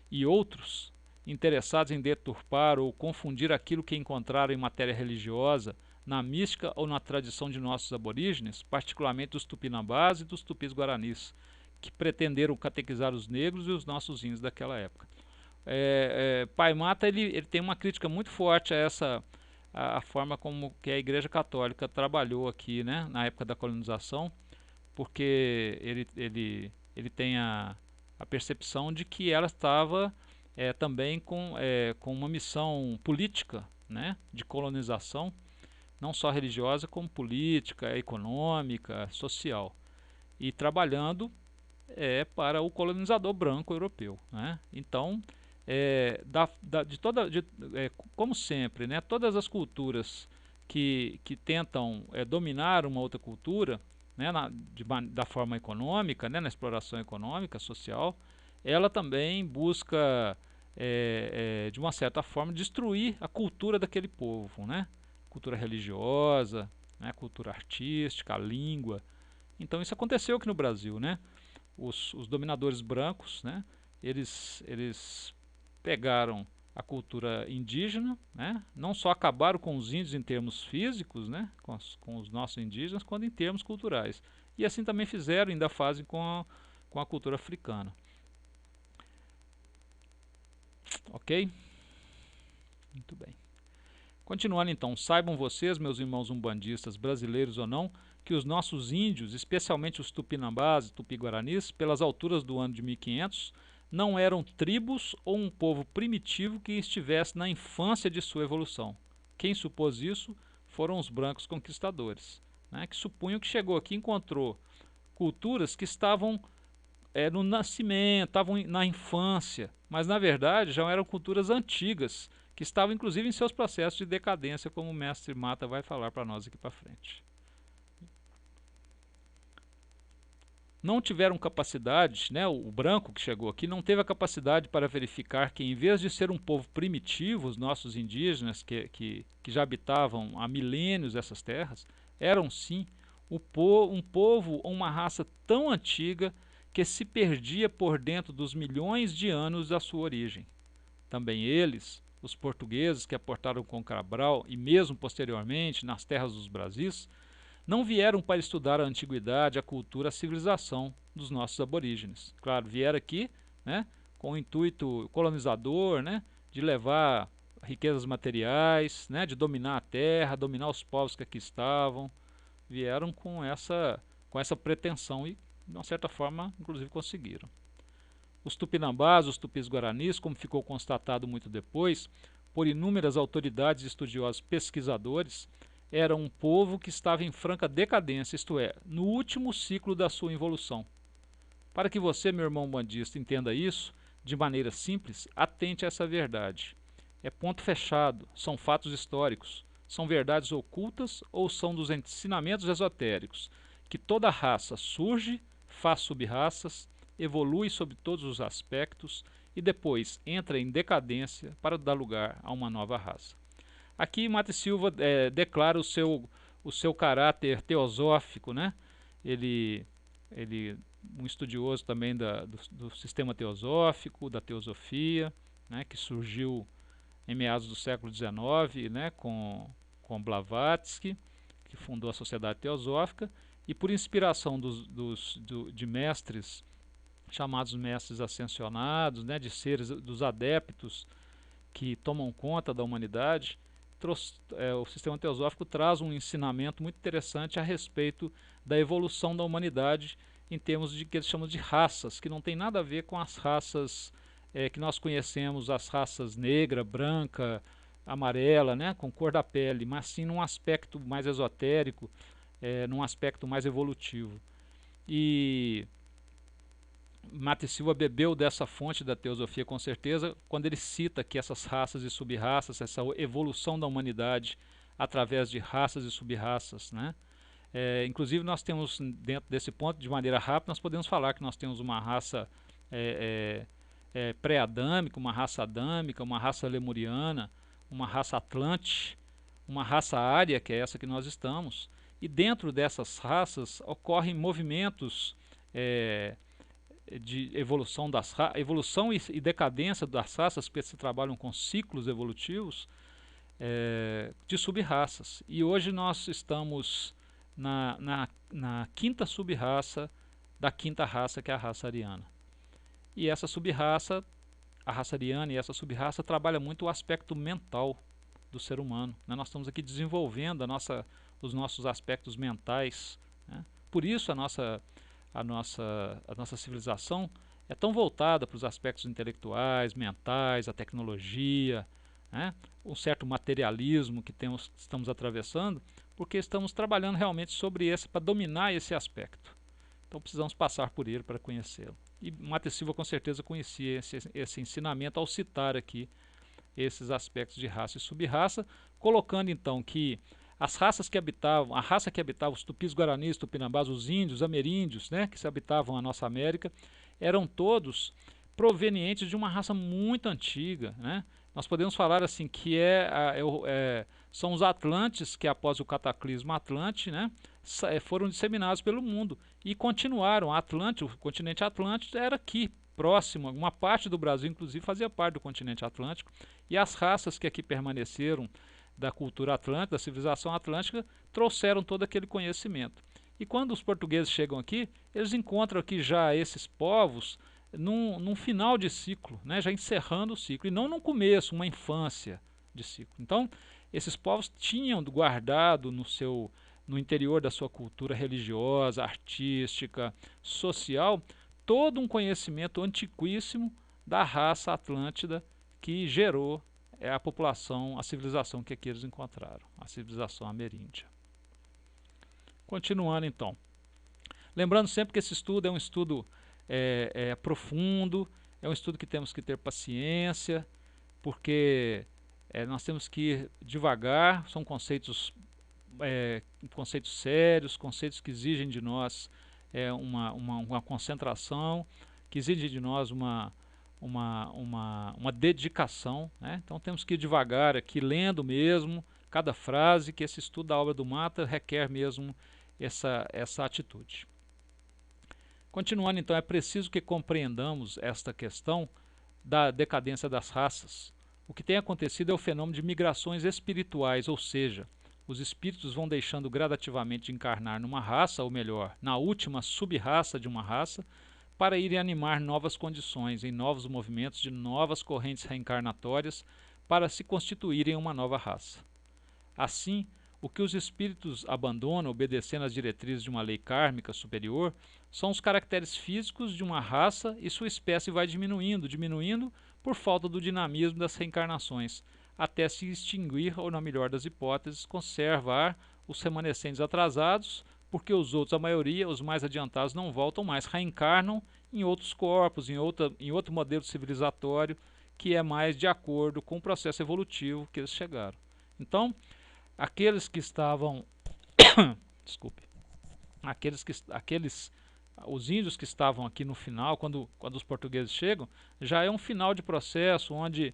e outros interessados em deturpar ou confundir aquilo que encontraram em matéria religiosa, na mística ou na tradição de nossos aborígenes, particularmente dos tupinambás e dos tupis-guaranis, que pretenderam catequizar os negros e os nossos índios daquela época. Pai Mata ele tem uma crítica muito forte a essa a forma como que a Igreja Católica trabalhou aqui, né, na época da colonização, porque ele tem a percepção de que ela estava também com uma missão política, né, de colonização, não só religiosa, como política, econômica, social, e trabalhando para o colonizador branco europeu, né? Então, como sempre, né, todas as culturas que tentam dominar uma outra cultura, né, da forma econômica, né, na exploração econômica, social, ela também busca, de uma certa forma, destruir a cultura daquele povo, né? Cultura religiosa, né, cultura artística, a língua. Então isso aconteceu aqui no Brasil, né? Os dominadores brancos, né, eles pegaram a cultura indígena, né, não só acabaram com os índios em termos físicos, né, com os nossos indígenas, quanto em termos culturais. E assim também fizeram, ainda fazem com a cultura africana. Ok? Muito bem. Continuando então, saibam vocês, meus irmãos umbandistas, brasileiros ou não, que os nossos índios, especialmente os tupinambás e tupi-guaranis, pelas alturas do ano de 1500, não eram tribos ou um povo primitivo que estivesse na infância de sua evolução. Quem supôs isso foram os brancos conquistadores, né, que supunham que chegou aqui e encontrou culturas que estavam no nascimento, estavam na infância, mas na verdade já eram culturas antigas, que estavam inclusive em seus processos de decadência, como o mestre Mata vai falar para nós aqui para frente. Não tiveram capacidade, né, o branco que chegou aqui não teve a capacidade para verificar que, em vez de ser um povo primitivo, os nossos indígenas que já habitavam há milênios essas terras, eram sim um povo ou uma raça tão antiga que se perdia por dentro dos milhões de anos da sua origem. Também eles, os portugueses que aportaram com Cabral e mesmo posteriormente nas terras dos Brasis, não vieram para estudar a antiguidade, a cultura, a civilização dos nossos aborígenes. Claro, vieram aqui, né, com o intuito colonizador, né, de levar riquezas materiais, né, de dominar a terra, dominar os povos que aqui estavam. Vieram com essa pretensão e, de uma certa forma, inclusive conseguiram. Os tupinambás, os tupis-guaranis, como ficou constatado muito depois, por inúmeras autoridades, estudiosos, pesquisadores, era um povo que estava em franca decadência, isto é, no último ciclo da sua evolução. Para que você, meu irmão bandista, entenda isso, de maneira simples, atente a essa verdade. É ponto fechado, são fatos históricos, são verdades ocultas ou são dos ensinamentos esotéricos, que toda raça surge, faz sub-raças, evolui sob todos os aspectos e depois entra em decadência para dar lugar a uma nova raça. Aqui Mata e Silva declara o seu caráter teosófico, né? Ele um estudioso também do sistema teosófico, da teosofia, né? Que surgiu em meados do século XIX, né? com Blavatsky, que fundou a Sociedade Teosófica, e por inspiração de mestres, chamados mestres ascensionados, né, de seres, dos adeptos que tomam conta da humanidade, o sistema teosófico traz um ensinamento muito interessante a respeito da evolução da humanidade em termos de que eles chamam de raças, que não tem nada a ver com as raças que nós conhecemos, as raças negra, branca, amarela, né, com cor da pele, mas sim num aspecto mais esotérico, num aspecto mais evolutivo. E Mate Silva bebeu dessa fonte da teosofia com certeza, quando ele cita que essas raças e sub-raças, essa evolução da humanidade através de raças e sub-raças, né? Inclusive nós temos, dentro desse ponto, de maneira rápida, nós podemos falar que nós temos uma raça pré-adâmica, uma raça adâmica, uma raça lemuriana, uma raça atlante, uma raça ária, que é essa que nós estamos, e dentro dessas raças ocorrem movimentos de evolução evolução e decadência das raças, porque se trabalham com ciclos evolutivos de sub-raças. E hoje nós estamos na quinta sub-raça da quinta raça, que é a raça ariana. E essa sub-raça, a raça ariana e essa sub-raça trabalha muito o aspecto mental do ser humano, né? Nós estamos aqui desenvolvendo os nossos aspectos mentais, né? Por isso a nossa civilização é tão voltada para os aspectos intelectuais, mentais, a tecnologia, né? Um certo materialismo que estamos atravessando, porque estamos trabalhando realmente sobre para dominar esse aspecto. Então precisamos passar por ele para conhecê-lo. E Mate Silva com certeza conhecia esse ensinamento ao citar aqui esses aspectos de raça e sub-raça, colocando então que as raças que habitavam, a raça que habitava os tupis guaranis, tupinambás, os índios, ameríndios, né, que se habitavam a nossa América, eram todos provenientes de uma raça muito antiga, né? Nós podemos falar assim que são os Atlantes que após o cataclismo Atlante, né, foram disseminados pelo mundo e continuaram. O continente Atlântico era aqui próximo, uma parte do Brasil inclusive fazia parte do continente Atlântico, e as raças que aqui permaneceram da cultura atlântica, da civilização atlântica, trouxeram todo aquele conhecimento. E quando os portugueses chegam aqui, eles encontram aqui já esses povos num final de ciclo, né, já encerrando o ciclo, e não num começo, uma infância de ciclo. Então, esses povos tinham guardado no interior da sua cultura religiosa, artística, social, todo um conhecimento antiquíssimo da raça atlântida que gerou a população, a civilização que aqui eles encontraram, a civilização ameríndia. Continuando então. Lembrando sempre que esse estudo é um estudo profundo, é um estudo que temos que ter paciência, porque nós temos que ir devagar, são conceitos sérios, conceitos que exigem de nós uma concentração, que exigem de nós uma dedicação, né? Então temos que ir devagar aqui, lendo mesmo cada frase, que esse estudo da obra do Mata requer mesmo essa atitude. Continuando então, é preciso que compreendamos esta questão da decadência das raças. O que tem acontecido é o fenômeno de migrações espirituais, ou seja, os espíritos vão deixando gradativamente de encarnar numa raça, ou melhor, na última sub-raça de uma raça, para irem animar novas condições, em novos movimentos de novas correntes reencarnatórias, para se constituírem uma nova raça. Assim, o que os espíritos abandonam, obedecendo às diretrizes de uma lei kármica superior, são os caracteres físicos de uma raça, e sua espécie vai diminuindo por falta do dinamismo das reencarnações, até se extinguir, ou na melhor das hipóteses, conservar os remanescentes atrasados, porque os outros, a maioria, os mais adiantados, não voltam mais, reencarnam em outros corpos, em outro modelo civilizatório, que é mais de acordo com o processo evolutivo que eles chegaram. Então, aqueles que estavam desculpe, os índios que estavam aqui no final, quando os portugueses chegam, já é um final de processo onde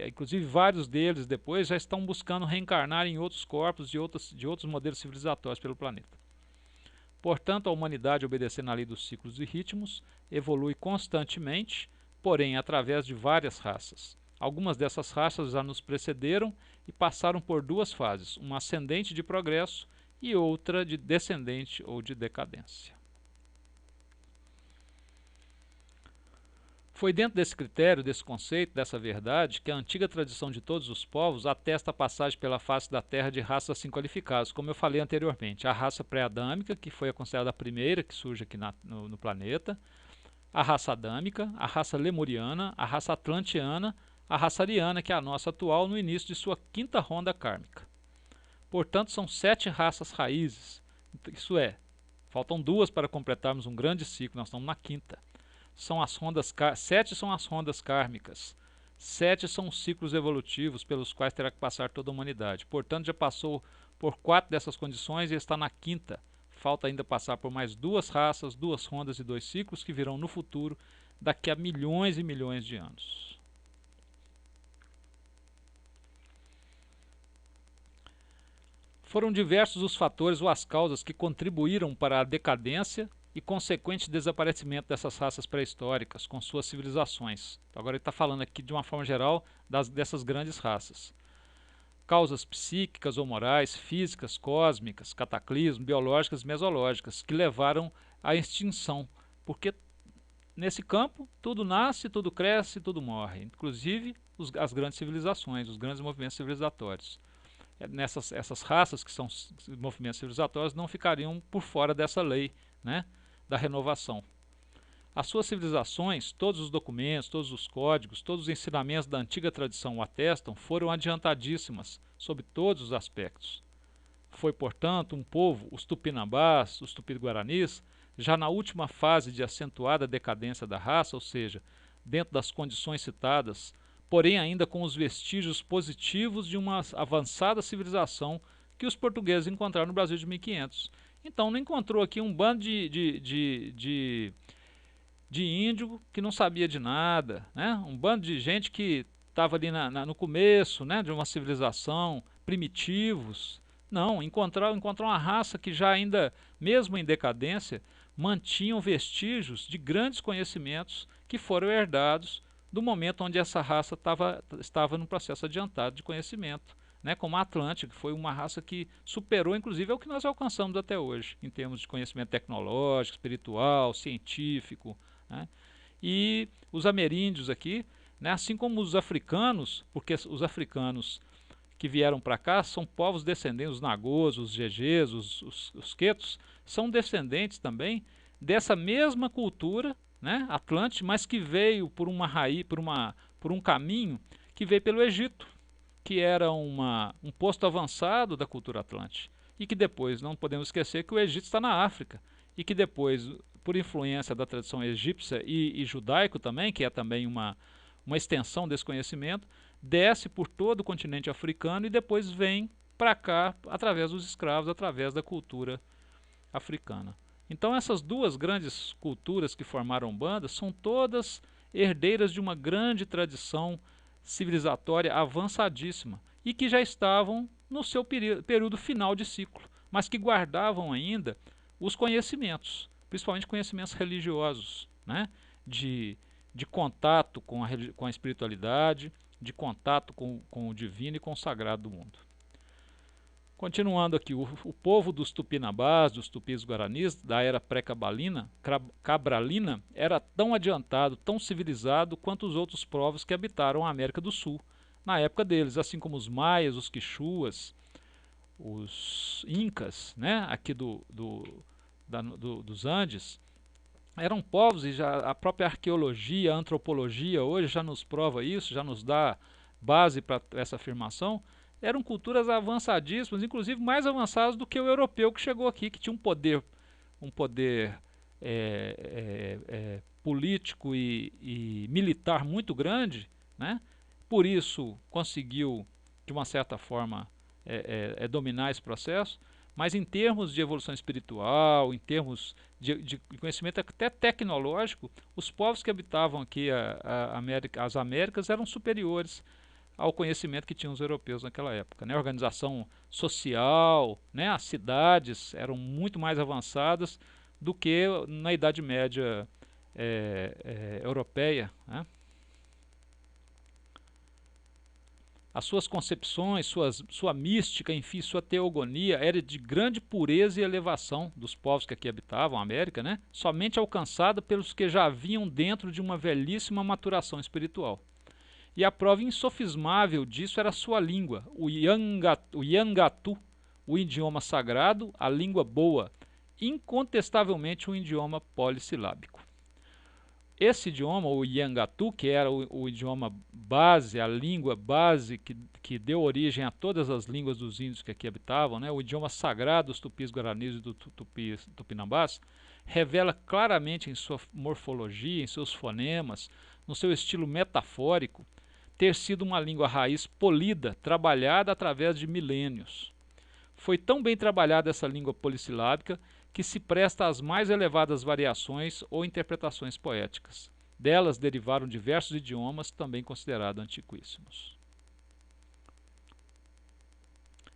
inclusive vários deles depois já estão buscando reencarnar em outros corpos de outros modelos civilizatórios pelo planeta. Portanto, a humanidade, obedecendo à lei dos ciclos e ritmos, evolui constantemente, porém através de várias raças. Algumas dessas raças já nos precederam e passaram por duas fases, uma ascendente de progresso e outra de descendente ou de decadência. Foi dentro desse critério, desse conceito, dessa verdade, que a antiga tradição de todos os povos atesta a passagem pela face da Terra de raças assim qualificadas, como eu falei anteriormente. A raça pré-adâmica, que foi considerada a primeira que surge aqui no planeta, a raça adâmica, a raça lemuriana, a raça atlanteana, a raça ariana, que é a nossa atual, no início de sua quinta ronda kármica. Portanto, são 7 raças raízes, isso é, faltam 2 para completarmos um grande ciclo, nós estamos na quinta. São as rondas, 7 são as rondas kármicas, 7 são os ciclos evolutivos pelos quais terá que passar toda a humanidade. Portanto, já passou por 4 dessas condições e está na quinta. Falta ainda passar por mais 2 raças, 2 rondas e 2 ciclos que virão no futuro, daqui a milhões e milhões de anos. Foram diversos os fatores ou as causas que contribuíram para a decadência e consequente desaparecimento dessas raças pré-históricas com suas civilizações. Então, agora ele está falando aqui de uma forma geral dessas grandes raças. Causas psíquicas ou morais, físicas, cósmicas, cataclismos, biológicas e mesológicas, que levaram à extinção, porque nesse campo tudo nasce, tudo cresce, tudo morre, inclusive as grandes civilizações, os grandes movimentos civilizatórios. Essas raças que são movimentos civilizatórios não ficariam por fora dessa lei, né, da renovação. As suas civilizações, todos os documentos, todos os códigos, todos os ensinamentos da antiga tradição o atestam, foram adiantadíssimas sob todos os aspectos. Foi, portanto, um povo, os tupinambás, os tupi-guaranis, já na última fase de acentuada decadência da raça, ou seja, dentro das condições citadas, porém ainda com os vestígios positivos de uma avançada civilização que os portugueses encontraram no Brasil de 1500. Então não encontrou aqui um bando de índio que não sabia de nada, né? Um bando de gente que estava ali no começo, né, de uma civilização, primitivos. Não, encontrar uma raça que já ainda, mesmo em decadência, mantinham vestígios de grandes conhecimentos que foram herdados do momento onde essa raça estava num processo adiantado de conhecimento, né, como a Atlântida, que foi uma raça que superou, inclusive, o que nós alcançamos até hoje, em termos de conhecimento tecnológico, espiritual, científico, né? E os ameríndios aqui, né, assim como os africanos, porque os africanos que vieram para cá são povos descendentes, os nagôs, os gegês, os quetos, são descendentes também dessa mesma cultura, né, Atlante, mas que veio por uma raiz, por um caminho que veio pelo Egito, que era um posto avançado da cultura atlante, e que depois, não podemos esquecer que o Egito está na África, e que depois, por influência da tradição egípcia e judaico também, que é também uma extensão desse conhecimento, desce por todo o continente africano e depois vem para cá através dos escravos, através da cultura africana. Então essas duas grandes culturas que formaram bandas são todas herdeiras de uma grande tradição civilizatória avançadíssima e que já estavam no seu período final de ciclo, mas que guardavam ainda os conhecimentos, principalmente conhecimentos religiosos, né? de contato com a espiritualidade, de contato com o divino e com o sagrado do mundo. Continuando aqui, o povo dos tupinambás, dos tupis-guaranis, da era pré-cabralina, era tão adiantado, tão civilizado quanto os outros povos que habitaram a América do Sul na época deles, assim como os maias, os quichuas, os incas, né, aqui dos Andes, eram povos, e já a própria arqueologia, a antropologia hoje já nos prova isso, já nos dá base para essa afirmação. Eram culturas avançadíssimas, inclusive mais avançadas do que o europeu que chegou aqui, que tinha um poder político e militar muito grande, né? Por isso conseguiu, de uma certa forma, dominar esse processo, mas em termos de evolução espiritual, em termos de conhecimento até tecnológico, os povos que habitavam aqui as Américas eram superiores ao conhecimento que tinham os europeus naquela época, né? A organização social, né? As cidades eram muito mais avançadas do que na Idade Média europeia, né? As suas concepções, sua mística, enfim, sua teogonia era de grande pureza e elevação dos povos que aqui habitavam a América, né? Somente alcançada pelos que já vinham dentro de uma velhíssima maturação espiritual. E a prova insofismável disso era a sua língua, o Yangatu, o idioma sagrado, a língua boa, incontestavelmente um idioma polissilábico. Esse idioma, o Yangatu, que era o idioma base, a língua base que deu origem a todas as línguas dos índios que aqui habitavam, né, o idioma sagrado dos tupis-guaranis e dos tupinambás, revela claramente em sua morfologia, em seus fonemas, no seu estilo metafórico, ter sido uma língua raiz polida, trabalhada através de milênios. Foi tão bem trabalhada essa língua polissilábica que se presta às mais elevadas variações ou interpretações poéticas. Delas derivaram diversos idiomas também considerados antiquíssimos.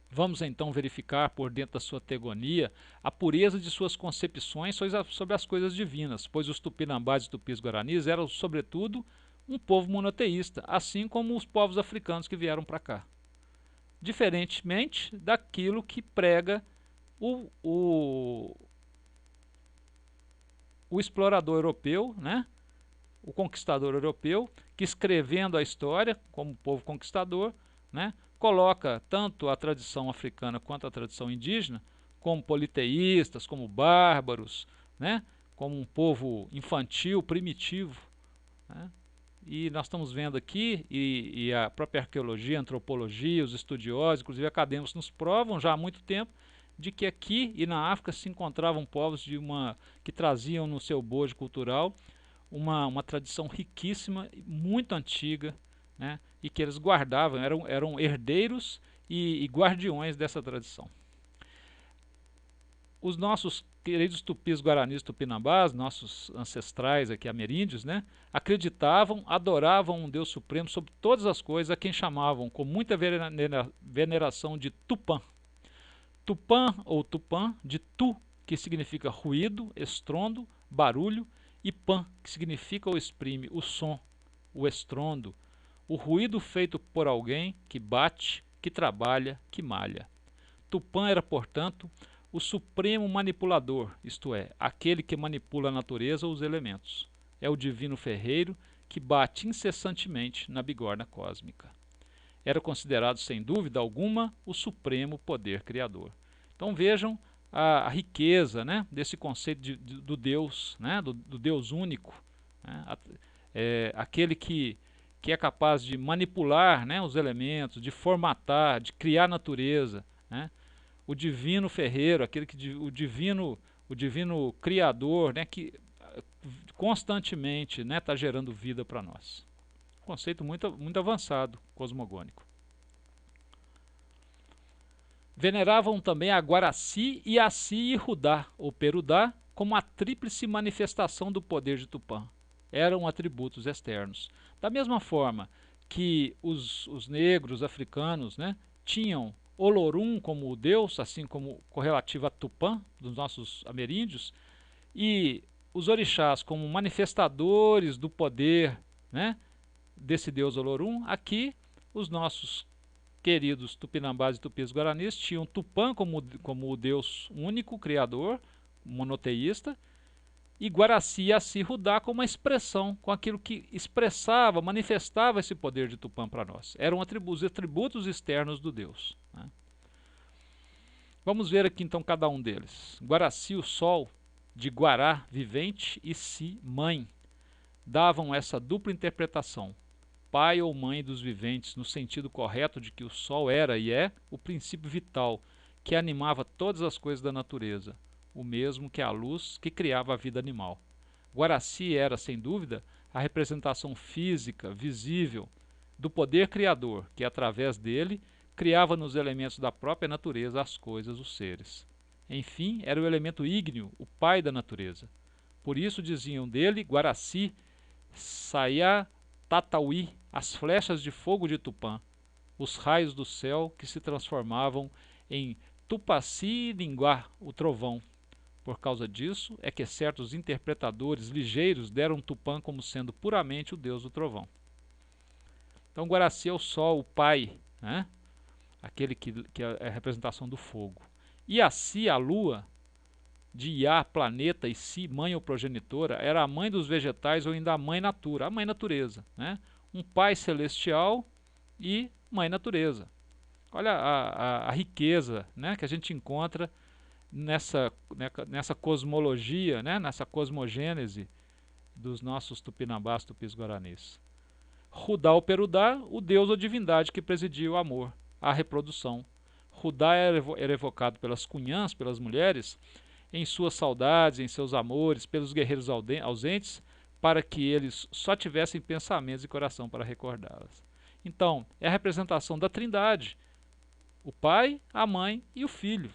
Vamos então verificar por dentro da sua teogonia a pureza de suas concepções sobre as coisas divinas, pois os tupinambás e tupis-guaranis eram, sobretudo, um povo monoteísta, assim como os povos africanos que vieram para cá. Diferentemente daquilo que prega o explorador europeu, né? O conquistador europeu, que escrevendo a história como povo conquistador, né? Coloca tanto a tradição africana quanto a tradição indígena como politeístas, como bárbaros, né? Como um povo infantil, primitivo, né? E nós estamos vendo aqui, e a própria arqueologia, a antropologia, os estudiosos, inclusive acadêmicos, nos provam já há muito tempo de que aqui e na África se encontravam povos que traziam no seu bojo cultural uma tradição riquíssima, muito antiga, né, e que eles guardavam, eram herdeiros e guardiões dessa tradição. Os nossos queridos tupis, guaranis, tupinambás, nossos ancestrais aqui ameríndios, né, acreditavam, adoravam um Deus supremo sobre todas as coisas, a quem chamavam com muita veneração de Tupã. Tupã ou Tupã, de Tu, que significa ruído, estrondo, barulho, e Pã, que significa ou exprime o som, o estrondo, o ruído feito por alguém que bate, que trabalha, que malha. Tupã era, portanto, o supremo manipulador, isto é, aquele que manipula a natureza ou os elementos. É o divino ferreiro que bate incessantemente na bigorna cósmica. Era considerado, sem dúvida alguma, o supremo poder criador. Então vejam a riqueza, né, desse conceito do Deus, né, do Deus único, né, aquele que é capaz de manipular, né, os elementos, de formatar, de criar a natureza, né, o divino ferreiro, o divino criador, né, que constantemente está gerando vida para nós. Conceito muito avançado, cosmogônico. Veneravam também a Guaraci, Iaci e Rudá, ou Perudá, como a tríplice manifestação do poder de Tupã. Eram atributos externos. Da mesma forma que os negros africanos, né, tinham Olorum como o deus, assim como correlativo a Tupã, dos nossos ameríndios, e os orixás como manifestadores do poder, né, desse deus Olorum, aqui os nossos queridos tupinambás e tupis-guaranis tinham Tupã como o Deus único, criador, monoteísta, e Guaraci e Iaci Rudá como uma expressão, com aquilo que expressava, manifestava esse poder de Tupã para nós. Eram os atributos externos do Deus, né? Vamos ver aqui então cada um deles. Guaraci, o sol, de Guará, vivente, e Si, mãe, davam essa dupla interpretação. Pai ou mãe dos viventes, no sentido correto de que o Sol era e é o princípio vital que animava todas as coisas da natureza, o mesmo que a luz que criava a vida animal. Guaraci era, sem dúvida, a representação física, visível, do poder criador, que através dele criava nos elementos da própria natureza as coisas, os seres. Enfim, era o elemento ígneo, o pai da natureza. Por isso diziam dele Guaraci, Sayá, Tatauí, as flechas de fogo de Tupã, os raios do céu que se transformavam em Tupaci Linguá, o trovão. Por causa disso é que certos interpretadores ligeiros deram Tupã como sendo puramente o deus do trovão. Então Guaraci é o sol, o pai, né? Aquele que é a representação do fogo. E a Si, a lua, de Iá, planeta, e Si, mãe ou progenitora, era a mãe dos vegetais ou ainda a mãe natura, a mãe natureza, né? Um pai celestial e mãe natureza. Olha a riqueza, né, que a gente encontra nessa cosmologia, né, nessa cosmogênese dos nossos tupinambás, tupis-guaranis. Rudá ou Perudá, o deus ou divindade que presidia o amor, a reprodução. Rudá era evocado pelas cunhãs, pelas mulheres, em suas saudades, em seus amores, pelos guerreiros ausentes, para que eles só tivessem pensamentos e coração para recordá-las. Então, é a representação da Trindade, o Pai, a Mãe e o Filho.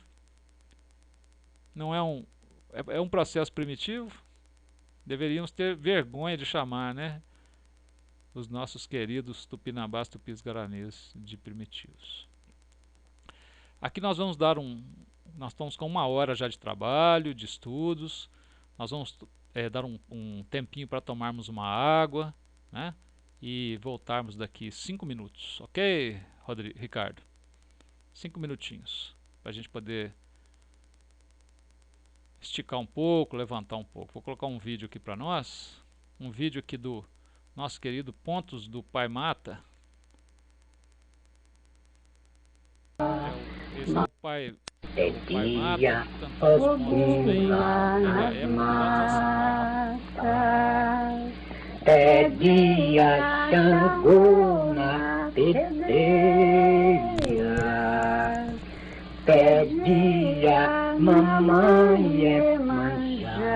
Não é um processo primitivo? Deveríamos ter vergonha de chamar, né, os nossos queridos tupinambás, tupis-guaranis de primitivos. Aqui nós vamos nós estamos com 1 hora já de trabalho, de estudos. Nós vamos dar um tempinho para tomarmos uma água, né, e voltarmos daqui 5 minutos, ok, Ricardo? 5 minutinhos, para a gente poder esticar um pouco, levantar um pouco. Vou colocar um vídeo aqui para nós, um vídeo aqui do nosso querido Pontos do Pai Mata. Esse é o Pai Mata, cantando os pontos bem da época. É dia, Xangô na pedreira. É dia, mamãe é manjar.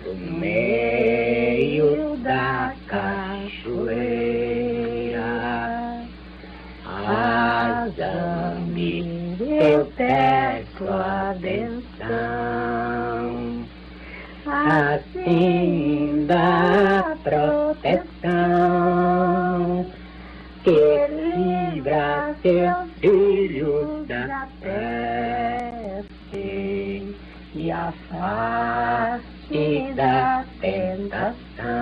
No meio da cachoeira, Azami, eu peço a benção, assim da proteção, que livra teus filhos da peste e afaste da tentação,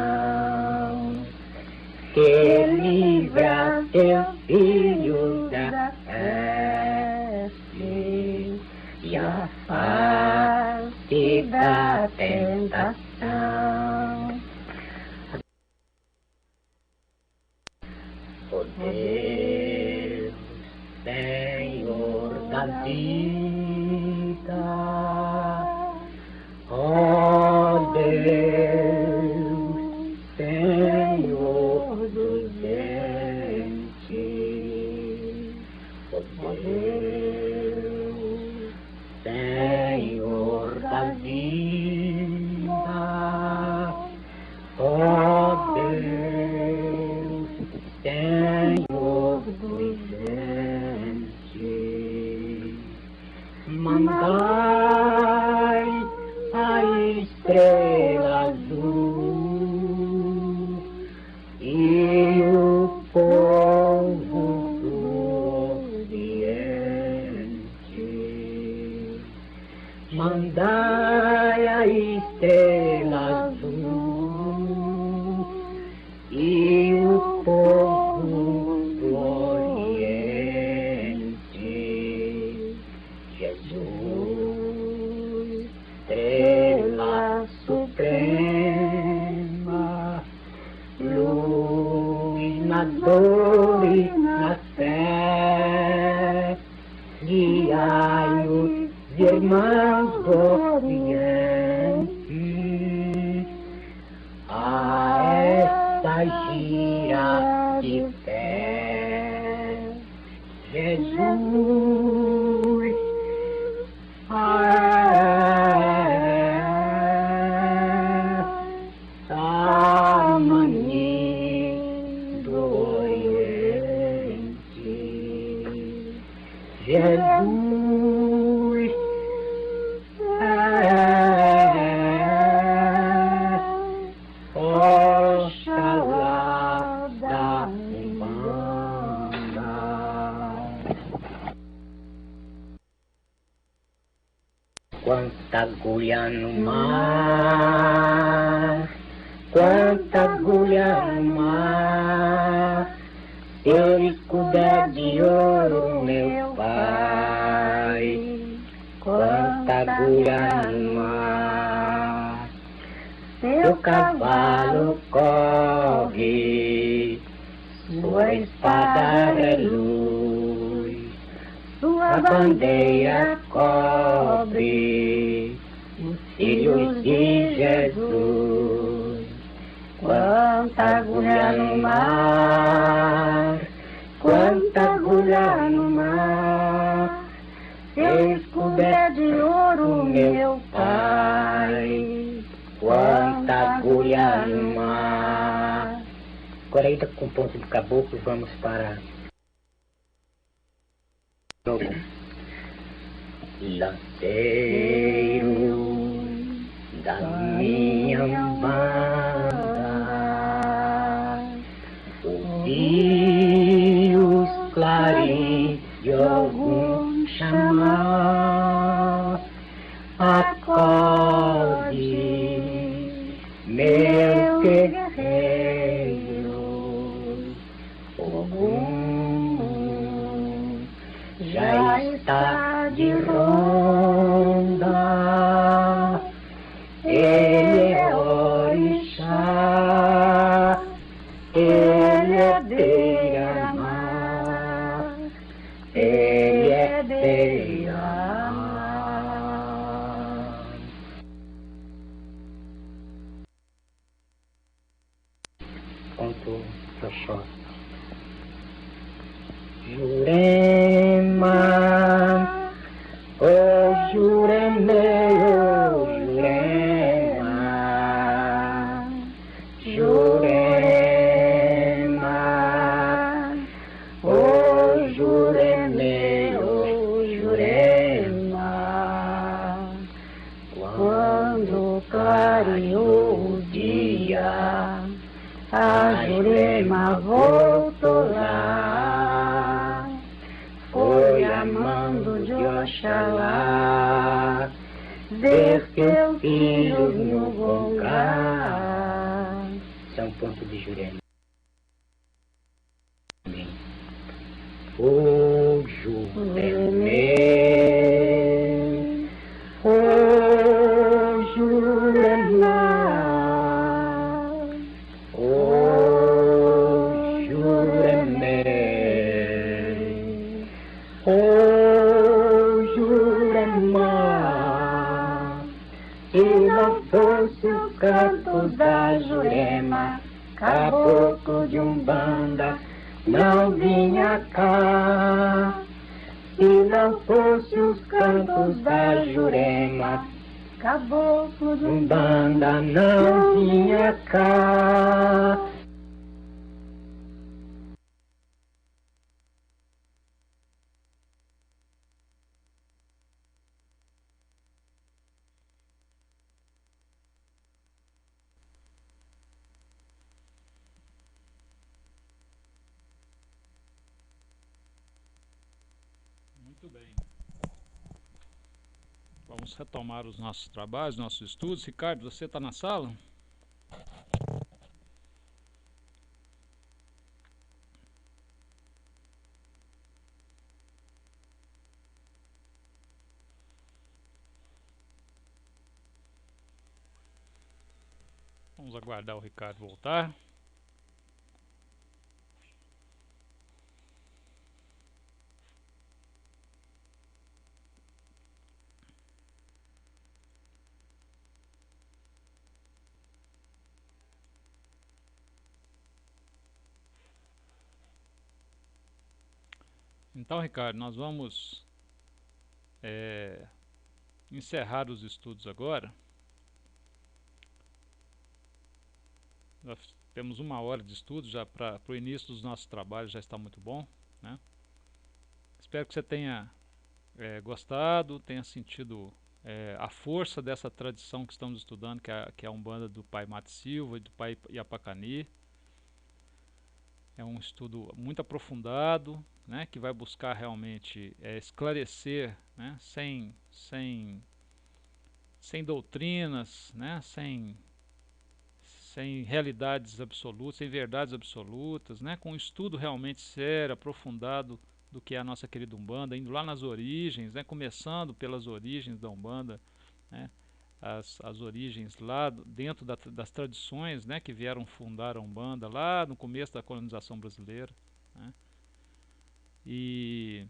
que livra teus filhos da peste e afaste da tentação. Ó Deus, Senhor da vida, ó Deus, Senhor dos entes, ó Deus, Senhor da vida, ó Deus, Senhor dos entes, mandai a estrela azul e o povo do Oriente. Mandai a estrela azul e o povo do Oriente. Jesus, estrela suprema, luz na dor e na fé, guiai os irmãos orientes a esta gira de fé. Jesus, Samani do Oriente. Jesus, Oxalá da Umbanda. Quanta agulha no mar, quanta agulha no mar, eu escudo é de ouro, meu Pai, quanta agulha no mar. Seu cavalo corre, sua espada é luz, sua bandeira cobre os filhos de Jesus. Quanta agulha no mar, quanta agulha no mar. Seu escudo é de ouro, meu Pai, quanta agulha no mar. Agora ainda com o ponto do caboclo, vamos para o lanceiro da minha banda. Ouvi os clarins de algum chamar. Acorde, meu guerreiro, Ogum já está de ronda. Ele é orixá, ele é beira-mar, ele é beira-mar. Conto Xoxó. Jurema, oh Juremei, oh Jurema, Jurema, oh Juremei, oh Jurema. Quando clareou o dia, a Jurema voltou lá, foi amando de Oxalá, ver seus filhos no Gongá. São ponto de Jurema. O Juremê, o Jurema, o Juremê, o Jurema. E não fosse o canto da Jurema, caboclo de Umbanda não vinha cá. Se não fosse os cantos da Jurema, caboclo de Umbanda não vinha cá. Muito bem. Vamos retomar os nossos trabalhos, nossos estudos. Ricardo, você está na sala? Vamos aguardar o Ricardo voltar. Então, Ricardo, nós vamos encerrar os estudos agora. Nós temos 1 hora de estudo já para o início dos nossos trabalhos, já está muito bom, né? Espero que você tenha gostado, tenha sentido a força dessa tradição que estamos estudando, que é a Umbanda do Pai Mate Silva e do Pai Iapacani. É um estudo muito aprofundado, né, que vai buscar realmente esclarecer, né, sem doutrinas, né, sem sem realidades absolutas, sem verdades absolutas, né? Com um estudo realmente sério, aprofundado do que é a nossa querida Umbanda, indo lá nas origens, né? Começando pelas origens da Umbanda, né? As origens lá dentro das tradições, né? Que vieram fundar a Umbanda lá no começo da colonização brasileira, né? E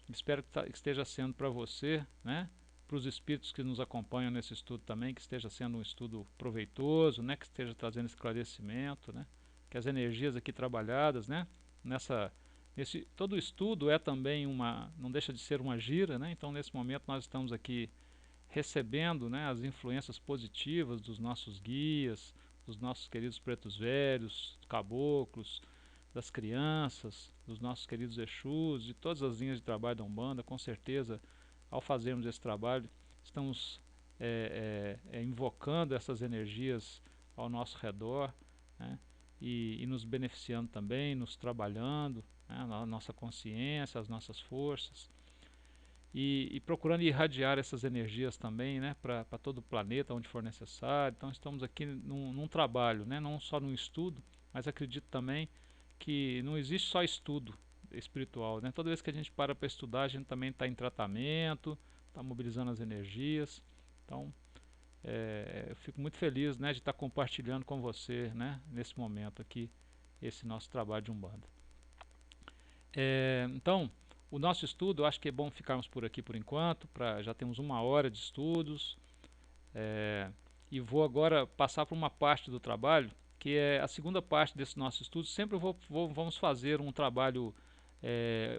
espero que esteja sendo para você, né? Para os espíritos que nos acompanham nesse estudo também, que esteja sendo um estudo proveitoso, né? Que esteja trazendo esclarecimento, né? Que as energias aqui trabalhadas, né? Todo estudo é também não deixa de ser uma gira, né? Então nesse momento nós estamos aqui recebendo, né, as influências positivas dos nossos guias, dos nossos queridos pretos velhos, caboclos, das crianças, dos nossos queridos Exus, de todas as linhas de trabalho da Umbanda. Com certeza, ao fazermos esse trabalho, estamos invocando essas energias ao nosso redor, né, e nos beneficiando também, nos trabalhando, né, a nossa consciência, as nossas forças, e procurando irradiar essas energias também, né, para todo o planeta, onde for necessário. Então estamos aqui num trabalho, né, não só num estudo, mas acredito também que não existe só estudo espiritual, né? Toda vez que a gente para estudar, a gente também está em tratamento, está mobilizando as energias. Então, eu fico muito feliz, né, de estar compartilhando com você, né, nesse momento aqui, esse nosso trabalho de Umbanda. Então, o nosso estudo, eu acho que é bom ficarmos por aqui por enquanto, já temos 1 hora de estudos, e vou agora passar para uma parte do trabalho, que é a segunda parte desse nosso estudo. Sempre vamos fazer um trabalho,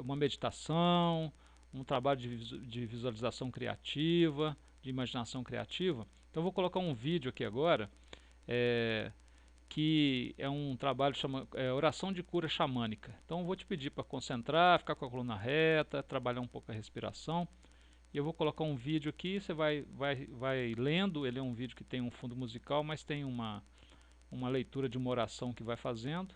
uma meditação, um trabalho de visualização criativa, de imaginação criativa. Então eu vou colocar um vídeo aqui agora, que é um trabalho chama oração de cura xamânica. Então eu vou te pedir para concentrar, ficar com a coluna reta, trabalhar um pouco a respiração. E eu vou colocar um vídeo aqui, você vai lendo. Ele é um vídeo que tem um fundo musical, mas tem uma leitura de uma oração que vai fazendo,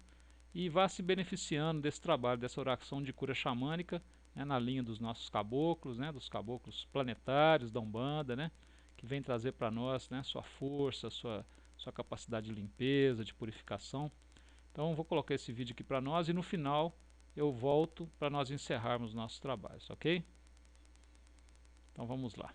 e vá se beneficiando desse trabalho, dessa oração de cura xamânica, né, na linha dos nossos caboclos, né, dos caboclos planetários da Umbanda, né, que vem trazer para nós, né, sua força, sua capacidade de limpeza, de purificação. Então eu vou colocar esse vídeo aqui para nós, e no final eu volto para nós encerrarmos nossos trabalhos, ok? Então vamos lá.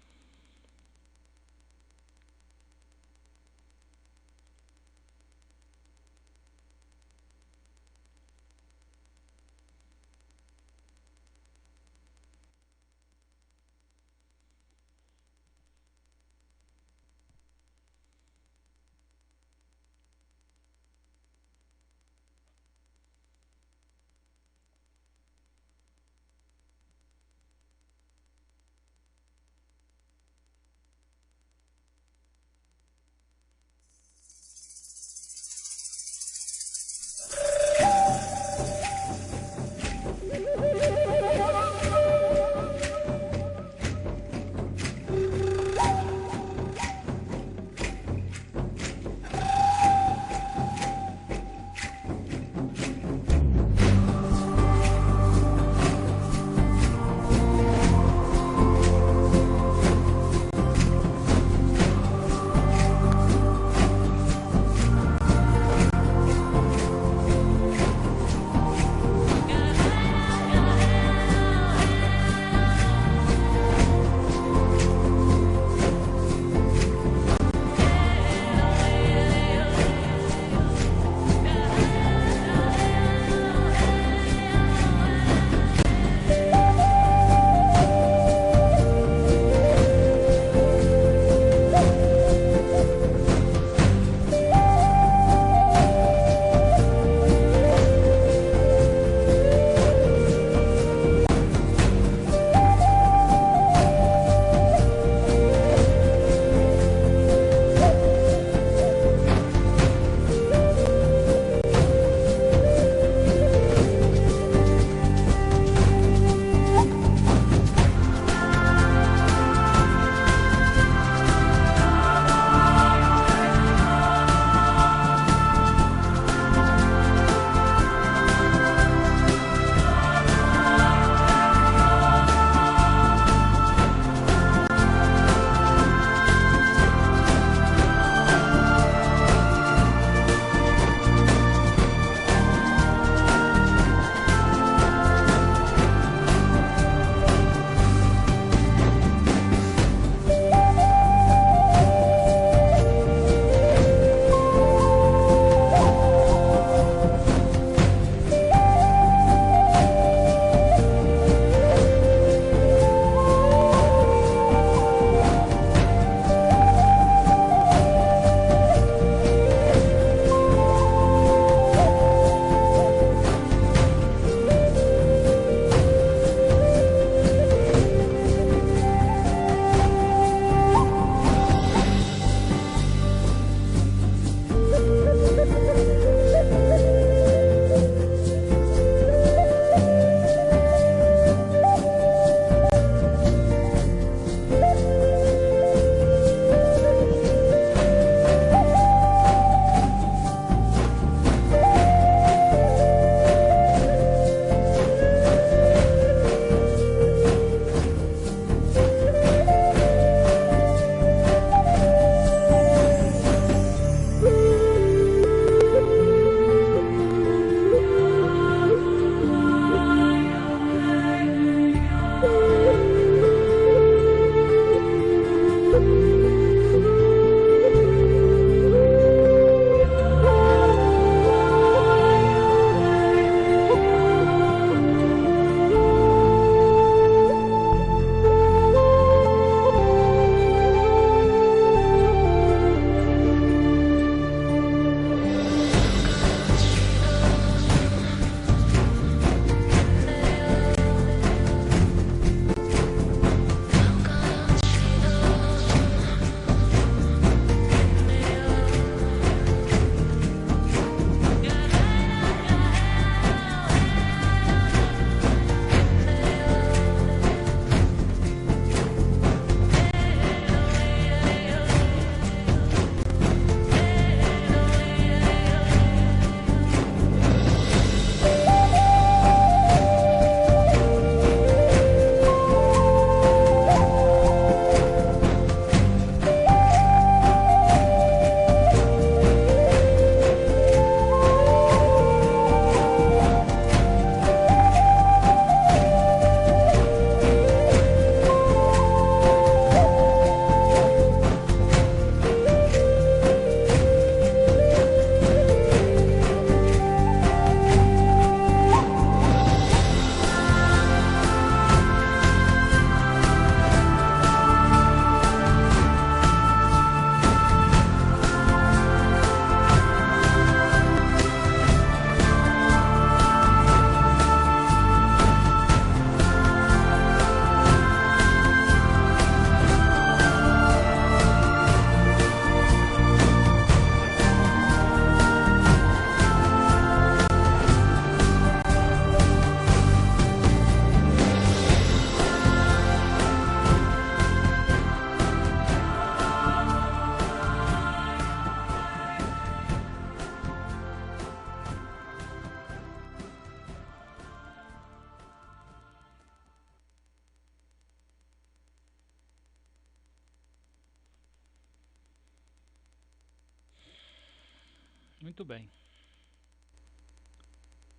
Muito bem.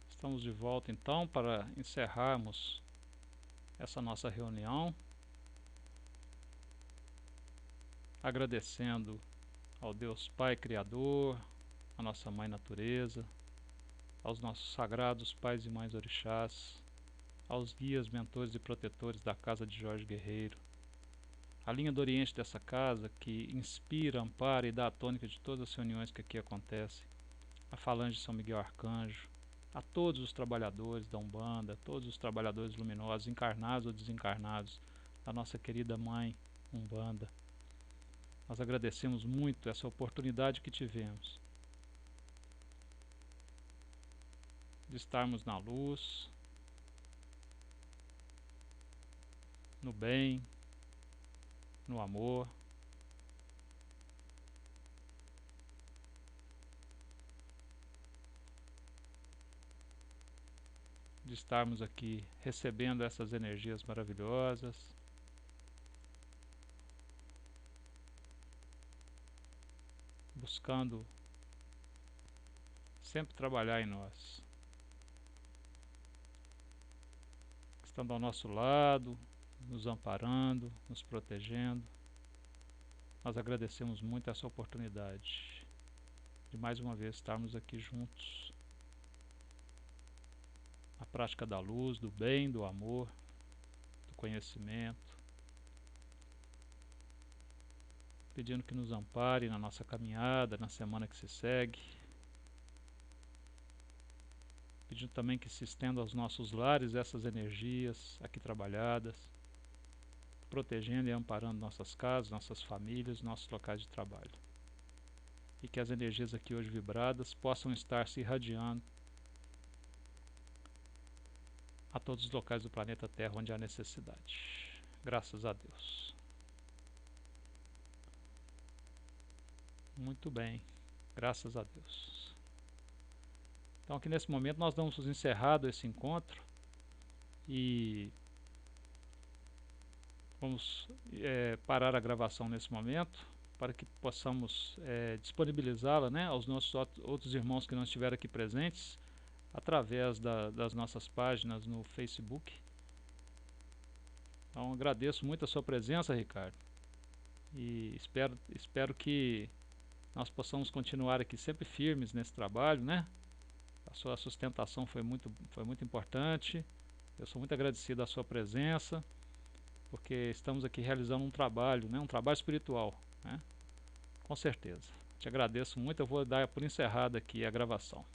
Estamos de volta então para encerrarmos essa nossa reunião, agradecendo ao Deus Pai Criador, à nossa Mãe Natureza, aos nossos sagrados pais e mães orixás, aos guias, mentores e protetores da casa de Jorge Guerreiro, a linha do Oriente dessa casa que inspira, ampara e dá a tônica de todas as reuniões que aqui acontecem, a Falange de São Miguel Arcanjo, a todos os trabalhadores da Umbanda, a todos os trabalhadores luminosos, encarnados ou desencarnados, da nossa querida Mãe Umbanda. Nós agradecemos muito essa oportunidade que tivemos de estarmos na luz, no bem, no amor, de estarmos aqui recebendo essas energias maravilhosas, buscando sempre trabalhar em nós, estando ao nosso lado, nos amparando, nos protegendo. Nós agradecemos muito essa oportunidade de mais uma vez estarmos aqui juntos, na prática da luz, do bem, do amor, do conhecimento, pedindo que nos ampare na nossa caminhada, na semana que se segue, pedindo também que se estenda aos nossos lares essas energias aqui trabalhadas, protegendo e amparando nossas casas, nossas famílias, nossos locais de trabalho. E que as energias aqui hoje vibradas possam estar se irradiando a todos os locais do planeta Terra onde há necessidade. Graças a Deus. Muito bem, graças a Deus. Então aqui nesse momento nós damos encerrado esse encontro e vamos parar a gravação nesse momento para que possamos disponibilizá-la, né, aos nossos outros irmãos que não estiveram aqui presentes através das nossas páginas no Facebook. Então agradeço muito a sua presença, Ricardo, e espero que nós possamos continuar aqui sempre firmes nesse trabalho, né? A sua sustentação foi muito importante. Eu sou muito agradecido à sua presença, porque estamos aqui realizando um trabalho, né? Um trabalho espiritual, né? Com certeza. Te agradeço muito. Eu vou dar por encerrada aqui a gravação.